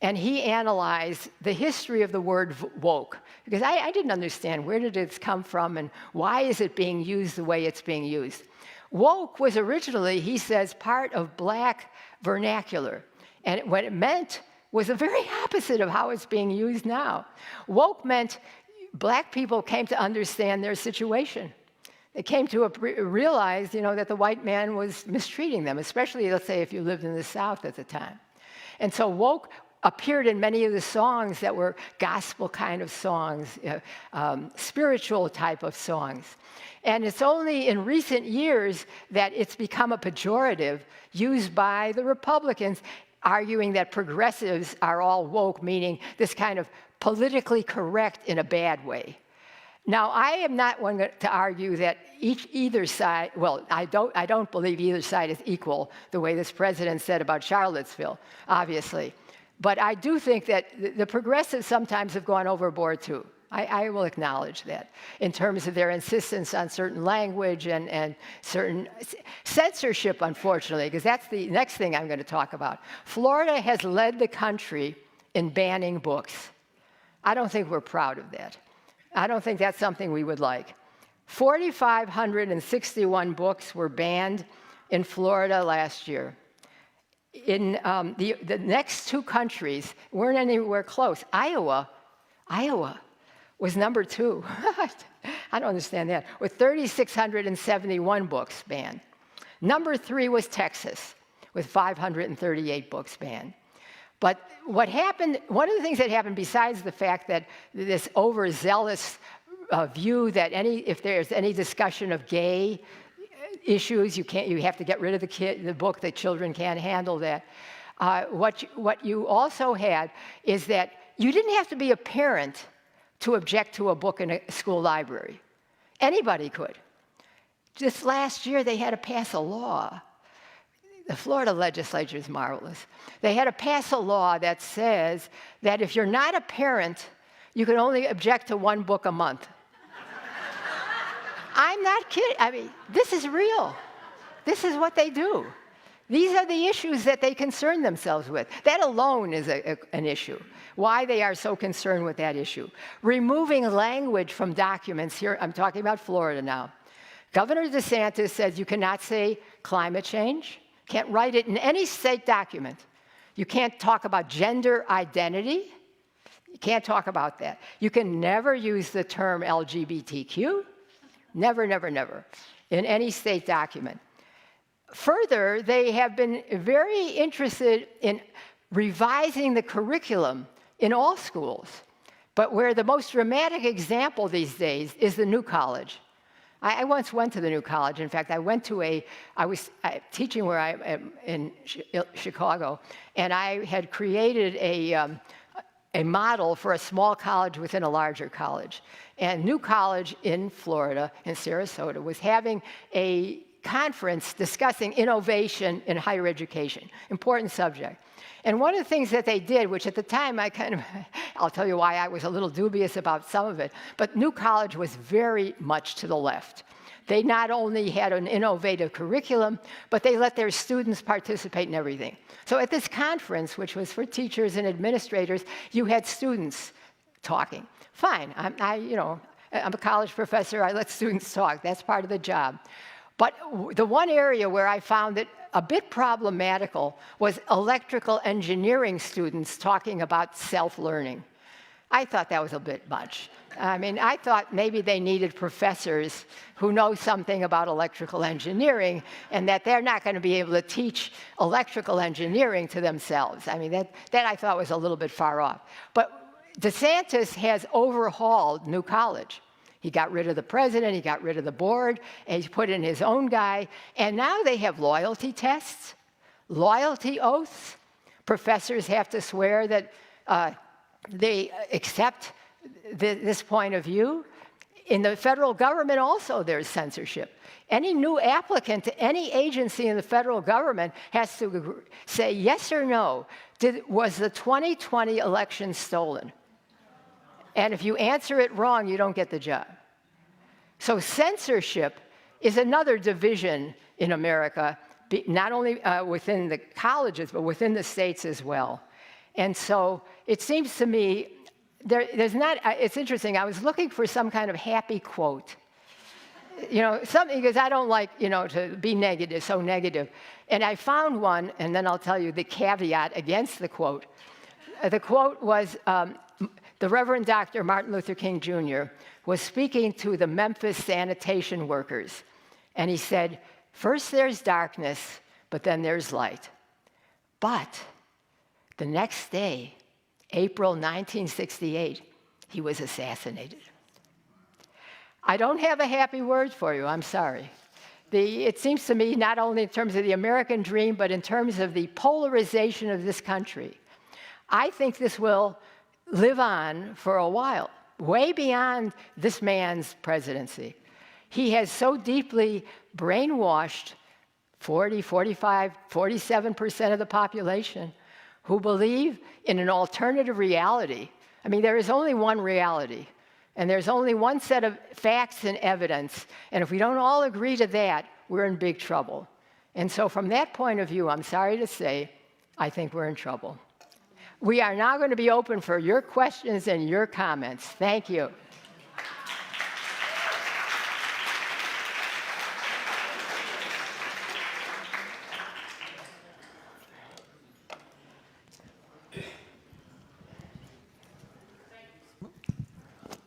And he analyzed the history of the word woke, because I didn't understand where did it come from and why is it being used the way it's being used. Woke was originally, he says, part of black vernacular. And what it meant was the very opposite of how it's being used now. Woke meant black people came to understand their situation. They came to realize, that the white man was mistreating them, especially, let's say, if you lived in the South at the time. And so woke appeared in many of the songs that were gospel kind of songs, spiritual type of songs. And it's only in recent years that it's become a pejorative used by the Republicans, arguing that progressives are all woke, meaning this kind of politically correct in a bad way. Now, I am not one to argue that either side, well, I don't believe either side is equal, the way this president said about Charlottesville, obviously. But I do think that the progressives sometimes have gone overboard too. I will acknowledge that in terms of their insistence on certain language and certain censorship, unfortunately, because that's the next thing I'm going to talk about. Florida has led the country in banning books. I don't think we're proud of that. I don't think that's something we would like. 4,561 books were banned in Florida last year. In the next two countries weren't anywhere close. Iowa was number 2. I don't understand that. With 3,671 books banned. Number 3 was Texas, with 538 books banned. But what happened, one of the things that happened besides the fact that this overzealous view that if there's any discussion of gay issues, you have to get rid of the book, that children can't handle that. What you also had is that you didn't have to be a parent to object to a book in a school library. Anybody could. Just last year, they had to pass a law. The Florida legislature is marvelous. They had to pass a law that says that if you're not a parent, you can only object to one book a month. I'm not kidding. I mean, this is real. This is what they do. These are the issues that they concern themselves with. That alone is an issue. Why they are so concerned with that issue. Removing language from documents here, I'm talking about Florida now. Governor DeSantis says you cannot say climate change, can't write it in any state document. You can't talk about gender identity. You can't talk about that. You can never use the term LGBTQ. Never, never, never, in any state document. Further, they have been very interested in revising the curriculum in all schools. But where the most dramatic example these days is the New College. I once went to the New College. In fact, I was teaching where I am in Chicago, and I had created a model for a small college within a larger college. And New College in Florida, in Sarasota, was having a conference discussing innovation in higher education, important subject. And one of the things that they did, which at the time I kind of I'll tell you why I was a little dubious about some of it. But New College was very much to the left. They not only had an innovative curriculum, but they let their students participate in everything. So at this conference, which was for teachers and administrators, you had students talking. Fine, I'm a college professor, I let students talk, that's part of the job. But the one area where I found it a bit problematical was electrical engineering students talking about self-learning. I thought that was a bit much. I mean, I thought maybe they needed professors who know something about electrical engineering and that they're not going to be able to teach electrical engineering to themselves. I mean, that I thought was a little bit far off. But DeSantis has overhauled New College. He got rid of the president, he got rid of the board, and he's put in his own guy. And now they have loyalty tests, loyalty oaths. Professors have to swear that they accept this point of view. In the federal government also there's censorship. Any new applicant to any agency in the federal government has to say yes or no. Was the 2020 election stolen? And if you answer it wrong, you don't get the job. So censorship is another division in America, not only within the colleges, but within the states as well. And so it seems to me, it's interesting, I was looking for some kind of happy quote. Something, because I don't like, to be negative, so negative. And I found one, and then I'll tell you the caveat against the quote. The quote was, the Reverend Dr. Martin Luther King Jr. was speaking to the Memphis sanitation workers, and he said, first there's darkness, but then there's light. But the next day, April 1968, he was assassinated. I don't have a happy word for you, I'm sorry. It seems to me, not only in terms of the American dream, but in terms of the polarization of this country, I think this will live on for a while, way beyond this man's presidency. He has so deeply brainwashed 40, 45, 47% of the population who believe in an alternative reality. I mean, there is only one reality, and there's only one set of facts and evidence, and if we don't all agree to that, we're in big trouble. And so from that point of view, I'm sorry to say, I think we're in trouble. We are now going to be open for your questions and your comments. Thank you.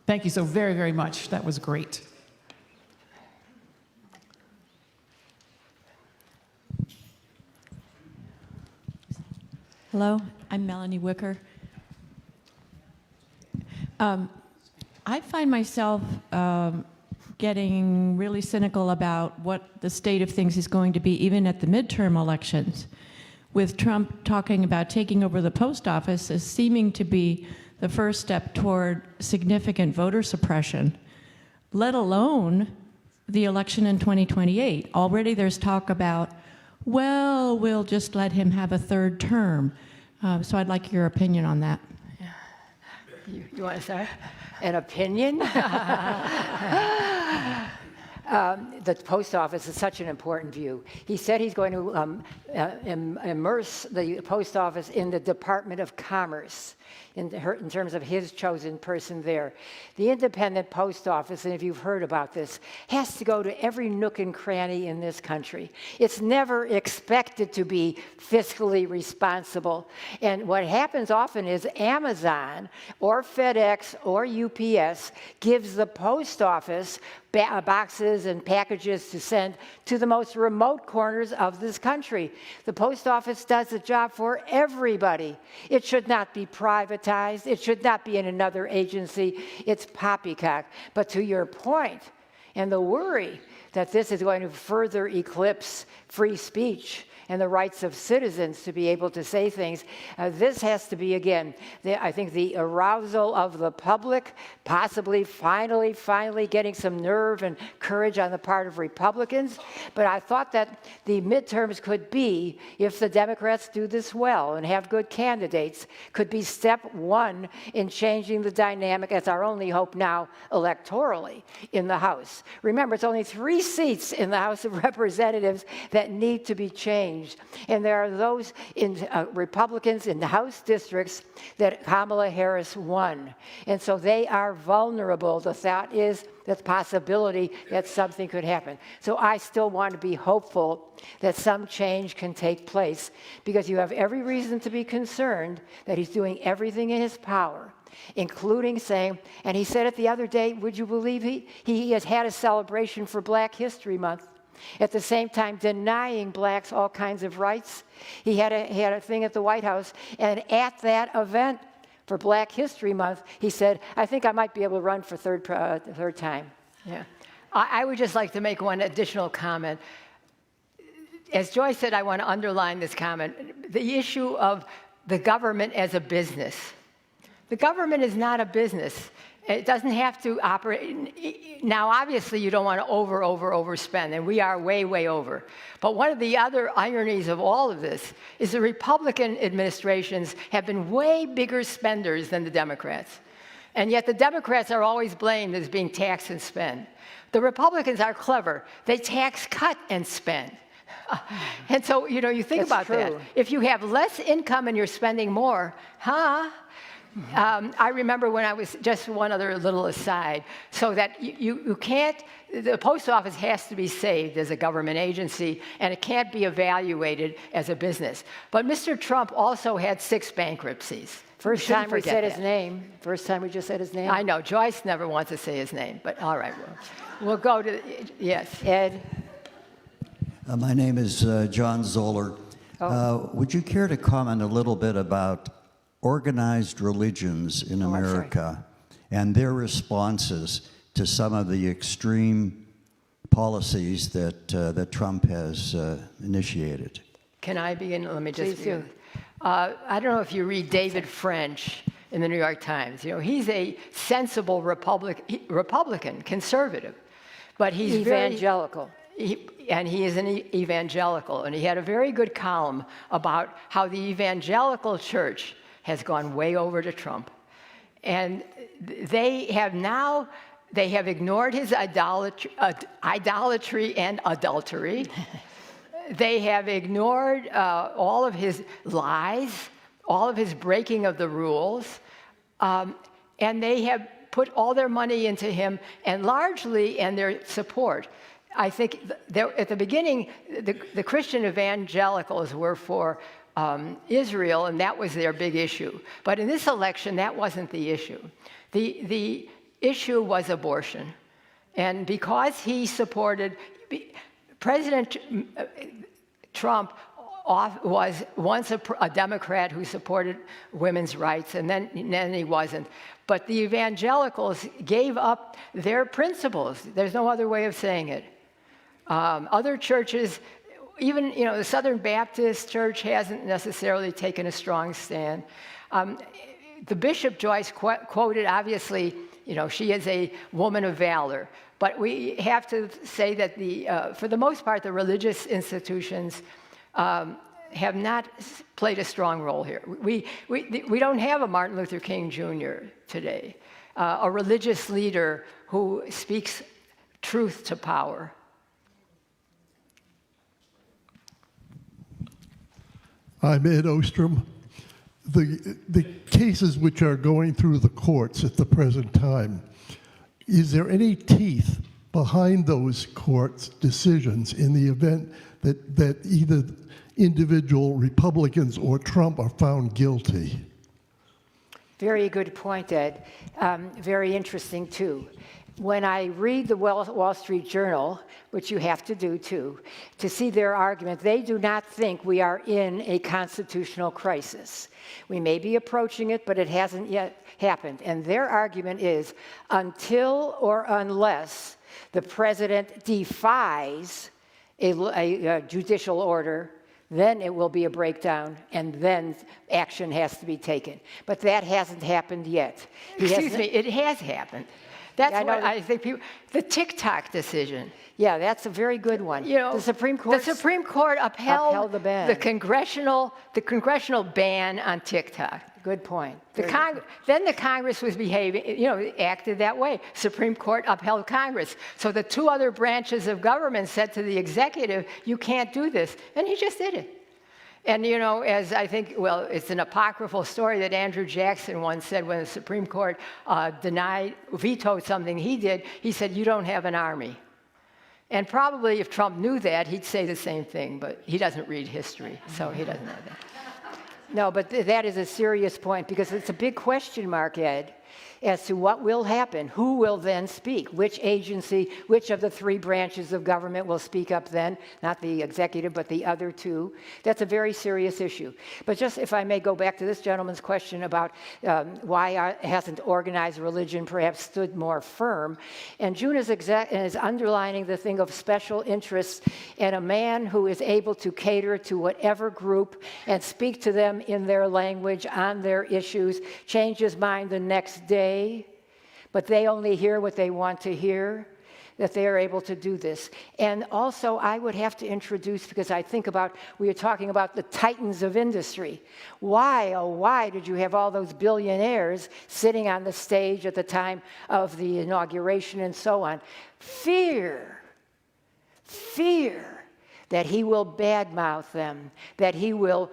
Thank you so very, very much. That was great. Hello, I'm Melanie Wicker. I find myself getting really cynical about what the state of things is going to be even at the midterm elections, with Trump talking about taking over the post office as seeming to be the first step toward significant voter suppression, let alone the election in 2028. Already there's talk about, well, we'll just let him have a third term. So I'd like your opinion on that. You want to start? An opinion? The post office is such an important view. He said he's going to immerse the post office in the Department of Commerce in terms of his chosen person there. The independent post office, and if you've heard about this, has to go to every nook and cranny in this country. It's never expected to be fiscally responsible. And what happens often is Amazon or FedEx or UPS gives the post office boxes and packages to send to the most remote corners of this country. The post office does the job for everybody. It should not be privatized. It should not be in another agency. It's poppycock. But to your point, And the worry that this is going to further eclipse free speech and the rights of citizens to be able to say things. This has to be, again, I think the arousal of the public, possibly finally getting some nerve and courage on the part of Republicans. But I thought that the midterms could be, if the Democrats do this well and have good candidates, could be step one in changing the dynamic. That's our only hope now electorally in the House. Remember, it's only 3 seats in the House of Representatives that need to be changed. And there are those Republicans in the House districts that Kamala Harris won. And so they are vulnerable. The thought is the possibility that something could happen. So I still want to be hopeful that some change can take place, because you have every reason to be concerned that he's doing everything in his power, including saying, and he said it the other day, would you believe he has had a celebration for Black History Month, at the same time denying blacks all kinds of rights. He had a thing at the White House, and at that event for Black History Month, he said, I think I might be able to run for third time. Yeah. I would just like to make one additional comment. As Joyce said, I want to underline this comment. The issue of the government as a business. The government is not a business. It doesn't have to operate. Now, obviously, you don't want to overspend, and we are way over. But one of the other ironies of all of this is the Republican administrations have been way bigger spenders than the Democrats. And yet the Democrats are always blamed as being tax and spend. The Republicans are clever. They tax, cut, and spend. And so, you think about that. If you have less income and you're spending more, I remember when I was, just one other little aside, so that you can't, the post office has to be saved as a government agency, and it can't be evaluated as a business. But Mr. Trump also had 6 bankruptcies. First time we said his name. First time we just said his name. I know, Joyce never wants to say his name, but all right, we'll go to, yes, Ed. My name is John Zoller. Would you care to comment a little bit about organized religions in America and their responses to some of the extreme policies that Trump has initiated? Can I begin? Let me just begin. I don't know if you read David French in the New York Times. He's a sensible Republican, conservative, but he's evangelical. And he is an evangelical, and he had a very good column about how the evangelical church has gone way over to Trump. And they have ignored his idolatry and adultery. They have ignored all of his lies, all of his breaking of the rules, and they have put all their money into him, and largely, and their support. I think at the beginning, the Christian evangelicals were for Israel, and that was their big issue. But in this election, that wasn't the issue. The issue was abortion. And because he supported, President Trump was once a Democrat who supported women's rights, and then he wasn't. But the evangelicals gave up their principles. There's no other way of saying it. Other churches, even the Southern Baptist Church hasn't necessarily taken a strong stand. The Bishop Joyce quoted, obviously, she is a woman of valor. But we have to say that for the most part, the religious institutions have not played a strong role here. We don't have a Martin Luther King Jr. today, a religious leader who speaks truth to power. I'm Ed Ostrom. The cases which are going through the courts at the present time, is there any teeth behind those courts' decisions in the event that either individual Republicans or Trump are found guilty? Very good point, Ed. Very interesting, too. When I read the Wall Street Journal, which you have to do too, to see their argument, they do not think we are in a constitutional crisis. We may be approaching it, but it hasn't yet happened. And their argument is, until or unless the president defies a judicial order, then it will be a breakdown, and then action has to be taken. But that hasn't happened yet. Excuse me, it has happened. That's Yeah, what I think people, the TikTok decision. Yeah, that's a very good one. You know, the Supreme Court upheld the ban. the congressional ban on TikTok. Good point. Then the Congress was behaving, acted that way. Supreme Court upheld Congress. So the two other branches of government said to the executive, you can't do this. And he just did it. And, as I think, it's an apocryphal story that Andrew Jackson once said when the Supreme Court vetoed something he did, he said, you don't have an army. And probably if Trump knew that, he'd say the same thing, but he doesn't read history, so he doesn't know that. No, but that is a serious point because it's a big question mark, Ed, as to what will happen. Who will then speak? Which agency, which of the three branches of government will speak up then? Not the executive, but the other two. That's a very serious issue. But just if I may go back to this gentleman's question about why hasn't organized religion perhaps stood more firm. And June is underlining the thing of special interests and a man who is able to cater to whatever group and speak to them in their language, on their issues, change his mind the next day. But they only hear what they want to hear, that they are able to do this. And also, I would have to introduce, because I think about, we are talking about the titans of industry. Why, oh, why did you have all those billionaires sitting on the stage at the time of the inauguration and so on? Fear that he will badmouth them, that he will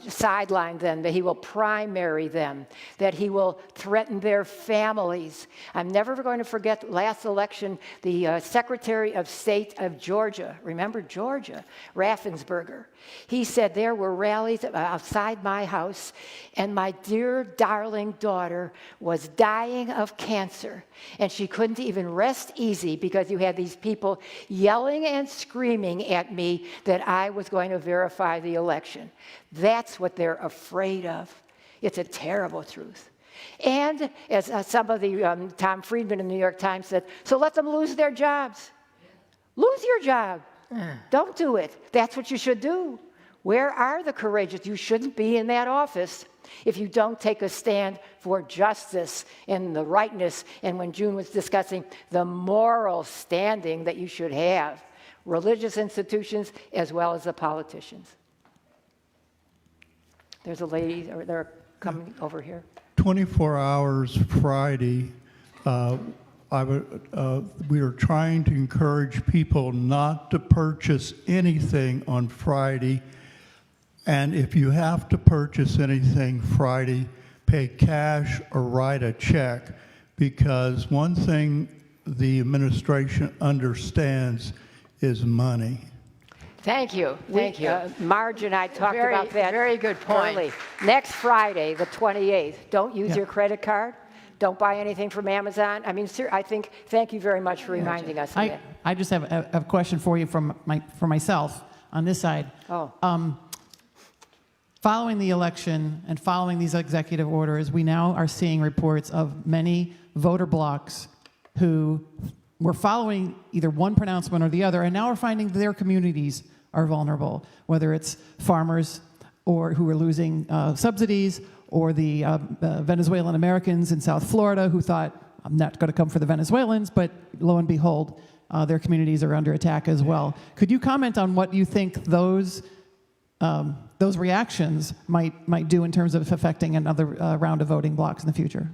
sideline them, that he will primary them, that he will threaten their families. I'm never going to forget last election, the Secretary of State of Georgia, remember Georgia, Raffensperger. He said there were rallies outside my house, and my dear, darling daughter was dying of cancer, and she couldn't even rest easy because you had these people yelling and screaming at me that I was going to verify the election. That's what they're afraid of. It's a terrible truth. And as Tom Friedman in the New York Times said, so let them lose their jobs. Lose your job. Don't do it. That's what you should do. Where are the courageous? You shouldn't be in that office if you don't take a stand for justice and the rightness. And when June was discussing the moral standing that you should have, religious institutions as well as the politicians. There's a lady, or they're coming over here. 24 hours Friday, we are trying to encourage people not to purchase anything on Friday. And if you have to purchase anything Friday, pay cash or write a check, because one thing the administration understands is money. Thank you. Thank you. Marge and I talked about that. Very good point. Early. Next Friday, the 28th, don't use your credit card. Don't buy anything from Amazon. I mean, I think, thank you very much for reminding us of that. I just have a question for you for myself on this side. Following the election and following these executive orders, we now are seeing reports of many voter blocs who were following either one pronouncement or the other, and now are finding their communities are vulnerable, whether it's farmers or who are losing subsidies, or the Venezuelan Americans in South Florida who thought, I'm not going to come for the Venezuelans, but lo and behold, their communities are under attack as well. Could you comment on what you think those reactions might do in terms of affecting another round of voting blocks in the future?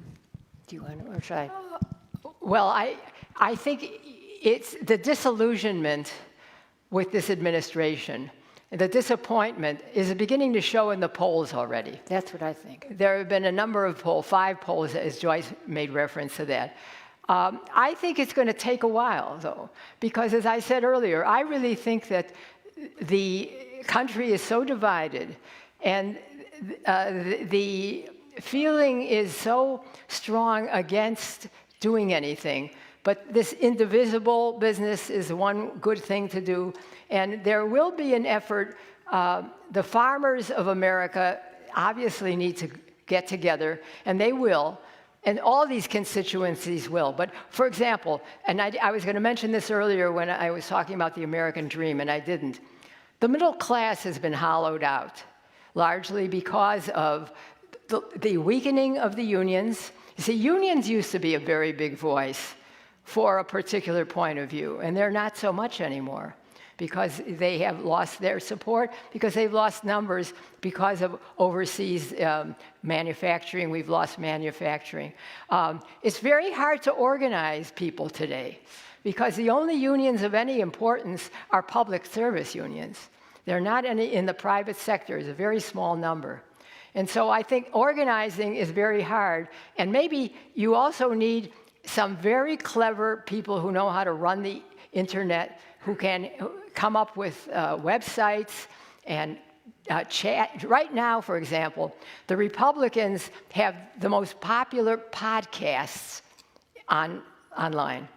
Do you want to, or should I? Well, I think it's the disillusionment with this administration. The disappointment is beginning to show in the polls already. That's what I think. There have been a number of polls, 5 polls, as Joyce made reference to that. I think it's going to take a while, though, because as I said earlier, I really think that the country is so divided, and the feeling is so strong against doing anything. But this indivisible business is one good thing to do. And there will be an effort. The farmers of America obviously need to get together, and they will. And all these constituencies will. But for example, and I was going to mention this earlier when I was talking about the American dream, and I didn't. The middle class has been hollowed out, largely because of the weakening of the unions. You see, unions used to be a very big voice for a particular point of view, and they're not so much anymore, because they have lost their support, because they've lost numbers, because of overseas manufacturing. We've lost manufacturing. It's very hard to organize people today, because the only unions of any importance are public service unions. They're not any in the private sector. It's a very small number. And so I think organizing is very hard. And maybe you also need some very clever people who know how to run the internet, who can come up with websites and chat. Right now, for example, the Republicans have the most popular podcasts online.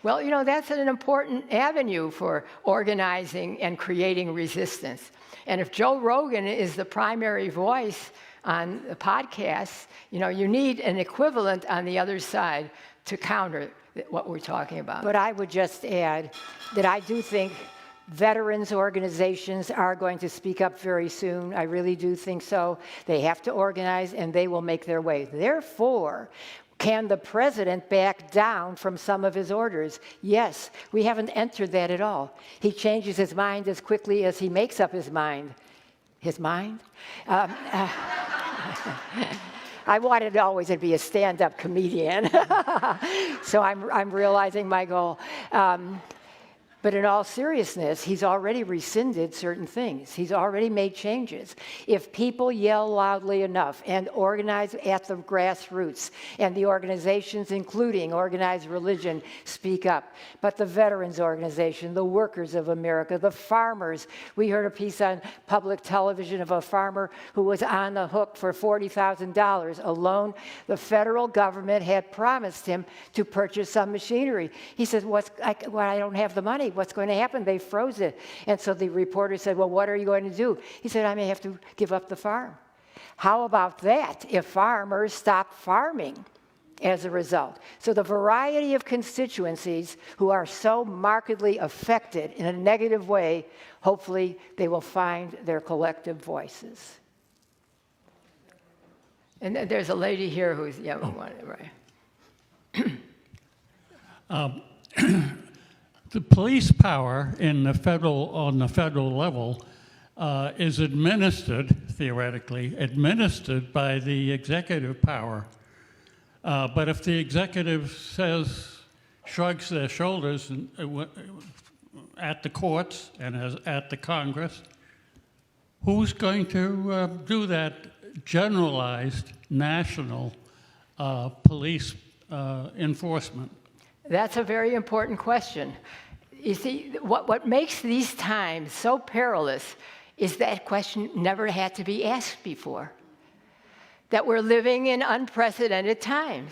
Well, you know, that's an important avenue for organizing and creating resistance. And if Joe Rogan is the primary voice on the podcasts, you know, you need an equivalent on the other side to counter what we're talking about. But I would just add that I do think veterans organizations are going to speak up very soon. I really do think so. They have to organize, and they will make their way. Therefore, can the president back down from some of his orders? Yes, we haven't entered that at all. He changes his mind as quickly as he makes up his mind. His mind? I wanted always to be a stand-up comedian, so I'm realizing my goal. But in all seriousness, he's already rescinded certain things. He's already made changes. If people yell loudly enough and organize at the grassroots, and the organizations, including organized religion, speak up, but the veterans organization, the workers of America, the farmers. We heard a piece on public television of a farmer who was on the hook for $40,000 a loan the federal government had promised him to purchase some machinery. He said, I don't have the money. What's going to happen? They froze it. And so the reporter said, well, what are you going to do? He said, I may have to give up the farm. How about that if farmers stop farming as a result? So the variety of constituencies who are so markedly affected in a negative way, hopefully they will find their collective voices. And there's a lady here who's, yeah, right. The police power on the federal level is theoretically administered by the executive power. But if the executive shrugs their shoulders at the courts and at the Congress, who's going to do that generalized national police enforcement? That's a very important question. You see, what makes these times so perilous is that question never had to be asked before. That we're living in unprecedented times.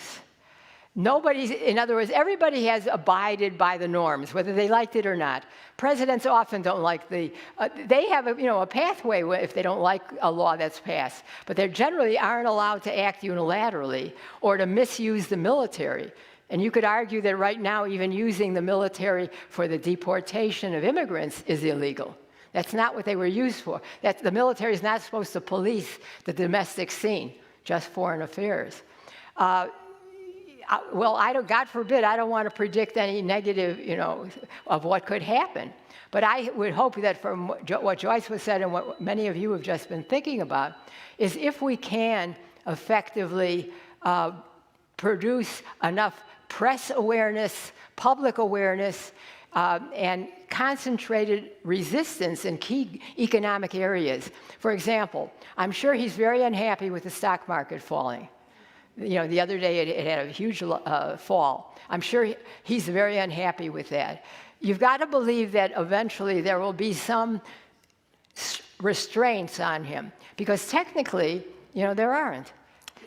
In other words, everybody has abided by the norms, whether they liked it or not. Presidents often don't like they have a pathway if they don't like a law that's passed, but they generally aren't allowed to act unilaterally or to misuse the military. And you could argue that right now, even using the military for the deportation of immigrants is illegal. That's not what they were used for. The military is not supposed to police the domestic scene, just foreign affairs. Well, God forbid, I don't want to predict any negative, of what could happen. But I would hope that from what Joyce was said and what many of you have just been thinking about, is if we can effectively produce enough press awareness, public awareness, and concentrated resistance in key economic areas. For example, I'm sure he's very unhappy with the stock market falling. The other day it had a huge fall. I'm sure he's very unhappy with that. You've got to believe that eventually there will be some restraints on him, because technically, there aren't.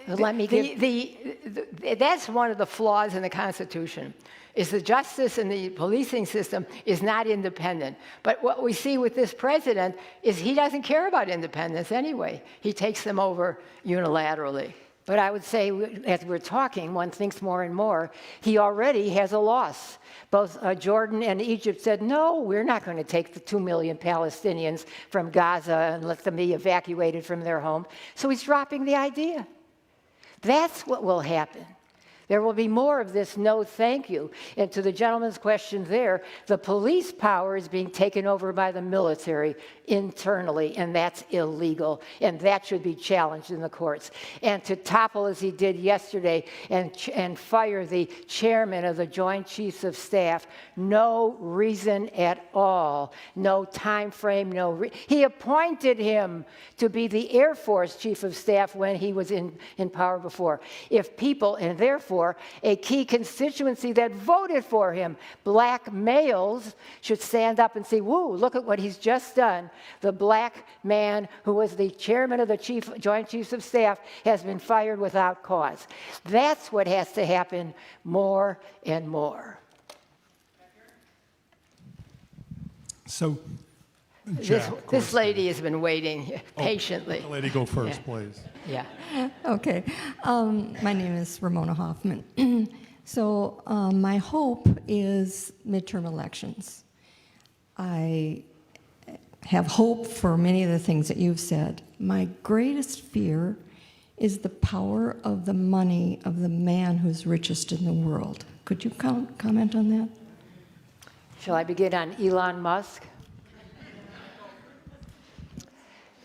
Let me give... That's one of the flaws in the Constitution, is the justice and the policing system is not independent. But what we see with this president is he doesn't care about independence anyway. He takes them over unilaterally. But I would say, as we're talking, one thinks more and more, he already has a loss. Both Jordan and Egypt said, no, we're not going to take the 2 million Palestinians from Gaza and let them be evacuated from their home. So he's dropping the idea. That's what will happen. There will be more of this no thank you. And to the gentleman's question there, the police power is being taken over by the military internally, and that's illegal, and that should be challenged in the courts. And to topple, as he did yesterday, and fire the chairman of the Joint Chiefs of Staff, no reason at all, no time frame, he appointed him to be the Air Force Chief of Staff when he was in power before. If people, and therefore a key constituency that voted for him, black males, should stand up and say, woo, look at what he's just done. The black man who was the chairman of the Joint Chiefs of Staff has been fired without cause. That's what has to happen more and more. So, This lady has been waiting patiently. the lady go first, please. Yeah. Okay. My name is Ramona Hoffman. So my hope is midterm elections. I have hope for many of the things that you've said. My greatest fear is the power of the money of the man who's richest in the world. Could you comment on that? Shall I begin on Elon Musk?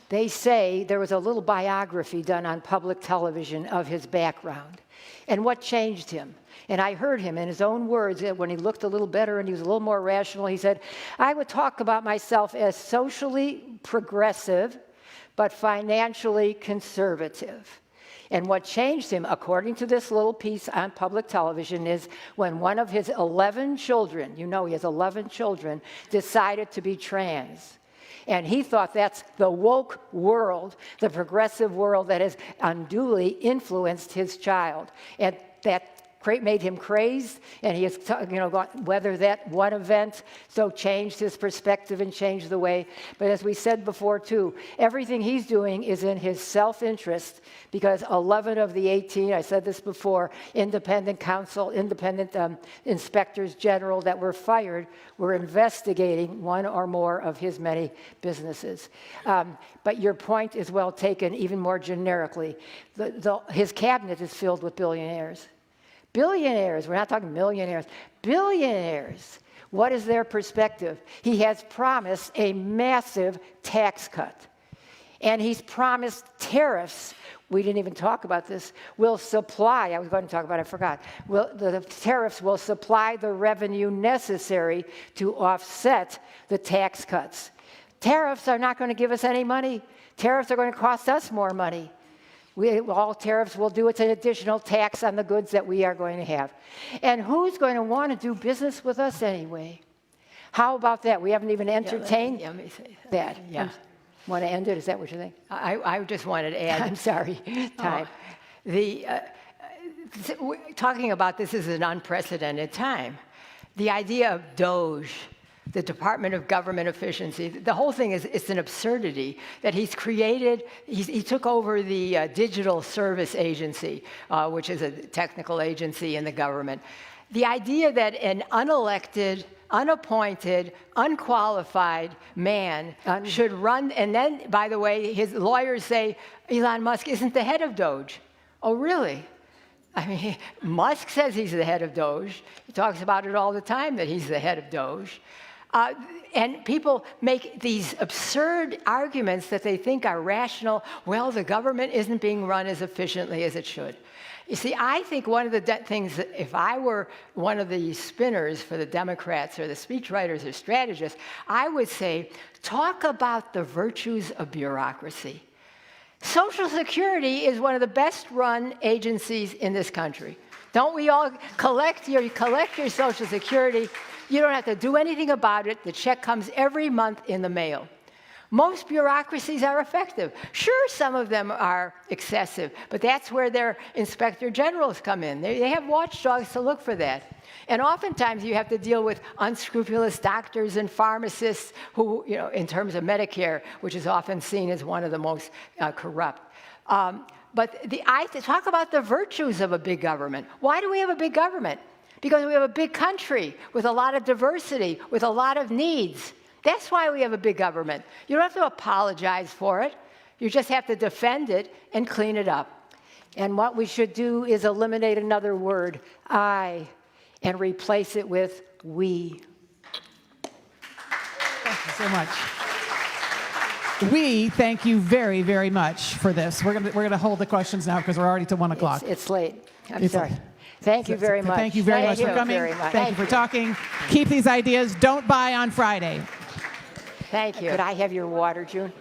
They say there was a little biography done on public television of his background and what changed him. And I heard him in his own words when he looked a little better and he was a little more rational. He said, I would talk about myself as socially progressive, but financially conservative. And what changed him, according to this little piece on public television, is when one of his 11 children, he has 11 children, decided to be trans. And he thought that's the woke world, the progressive world that has unduly influenced his child. And that made him crazed, and he has whether that one event so changed his perspective and changed the way. But as we said before too, everything he's doing is in his self-interest, because 11 of the 18, I said this before, independent inspectors general that were fired were investigating one or more of his many businesses. But your point is well taken, even more generically. His cabinet is filled with billionaires. Billionaires, we're not talking millionaires, billionaires. What is their perspective? He has promised a massive tax cut. And he's promised tariffs. We didn't even talk about this. Will supply, I was going to talk about it, I forgot. The tariffs will supply the revenue necessary to offset the tax cuts. Tariffs are not going to give us any money. Tariffs are going to cost us more money. All tariffs will do, it's an additional tax on the goods that we are going to have. And who's going to want to do business with us anyway? How about that? We haven't even entertained that. Yeah. Want to end it? Is that what you think? I just wanted to add. I'm sorry. Time. Talking about this is an unprecedented time. The idea of DOGE, the Department of Government Efficiency, the whole thing it's an absurdity that he's created. He took over the Digital Service Agency, which is a technical agency in the government. The idea that an unelected, unappointed, unqualified man should run, and then, by the way, his lawyers say Elon Musk isn't the head of DOGE. Oh, really? I mean, Musk says he's the head of DOGE. He talks about it all the time that he's the head of DOGE. And people make these absurd arguments that they think are rational. Well, the government isn't being run as efficiently as it should. You see, I think one of the things that if I were one of the spinners for the Democrats or the speechwriters or strategists, I would say, talk about the virtues of bureaucracy. Social Security is one of the best run agencies in this country. Don't we all collect your Social Security? You don't have to do anything about it. The check comes every month in the mail. Most bureaucracies are effective. Sure, some of them are excessive, but that's where their inspector generals come in. They have watchdogs to look for that. And oftentimes you have to deal with unscrupulous doctors and pharmacists who, in terms of Medicare, which is often seen as one of the most corrupt. But I talk about the virtues of a big government. Why do we have a big government? Because we have a big country with a lot of diversity, with a lot of needs. That's why we have a big government. You don't have to apologize for it. You just have to defend it and clean it up. And what we should do is eliminate another word, I, and replace it with we. Thank you so much. We thank you very, very much for this. We're gonna hold the questions now because we're already to 1 o'clock. It's late. I'm It's sorry. late. Thank you very much. Thank you very much for coming. Very much. Thank you for talking. Keep these ideas. Don't buy on Friday. Thank you. Could I have your water, June?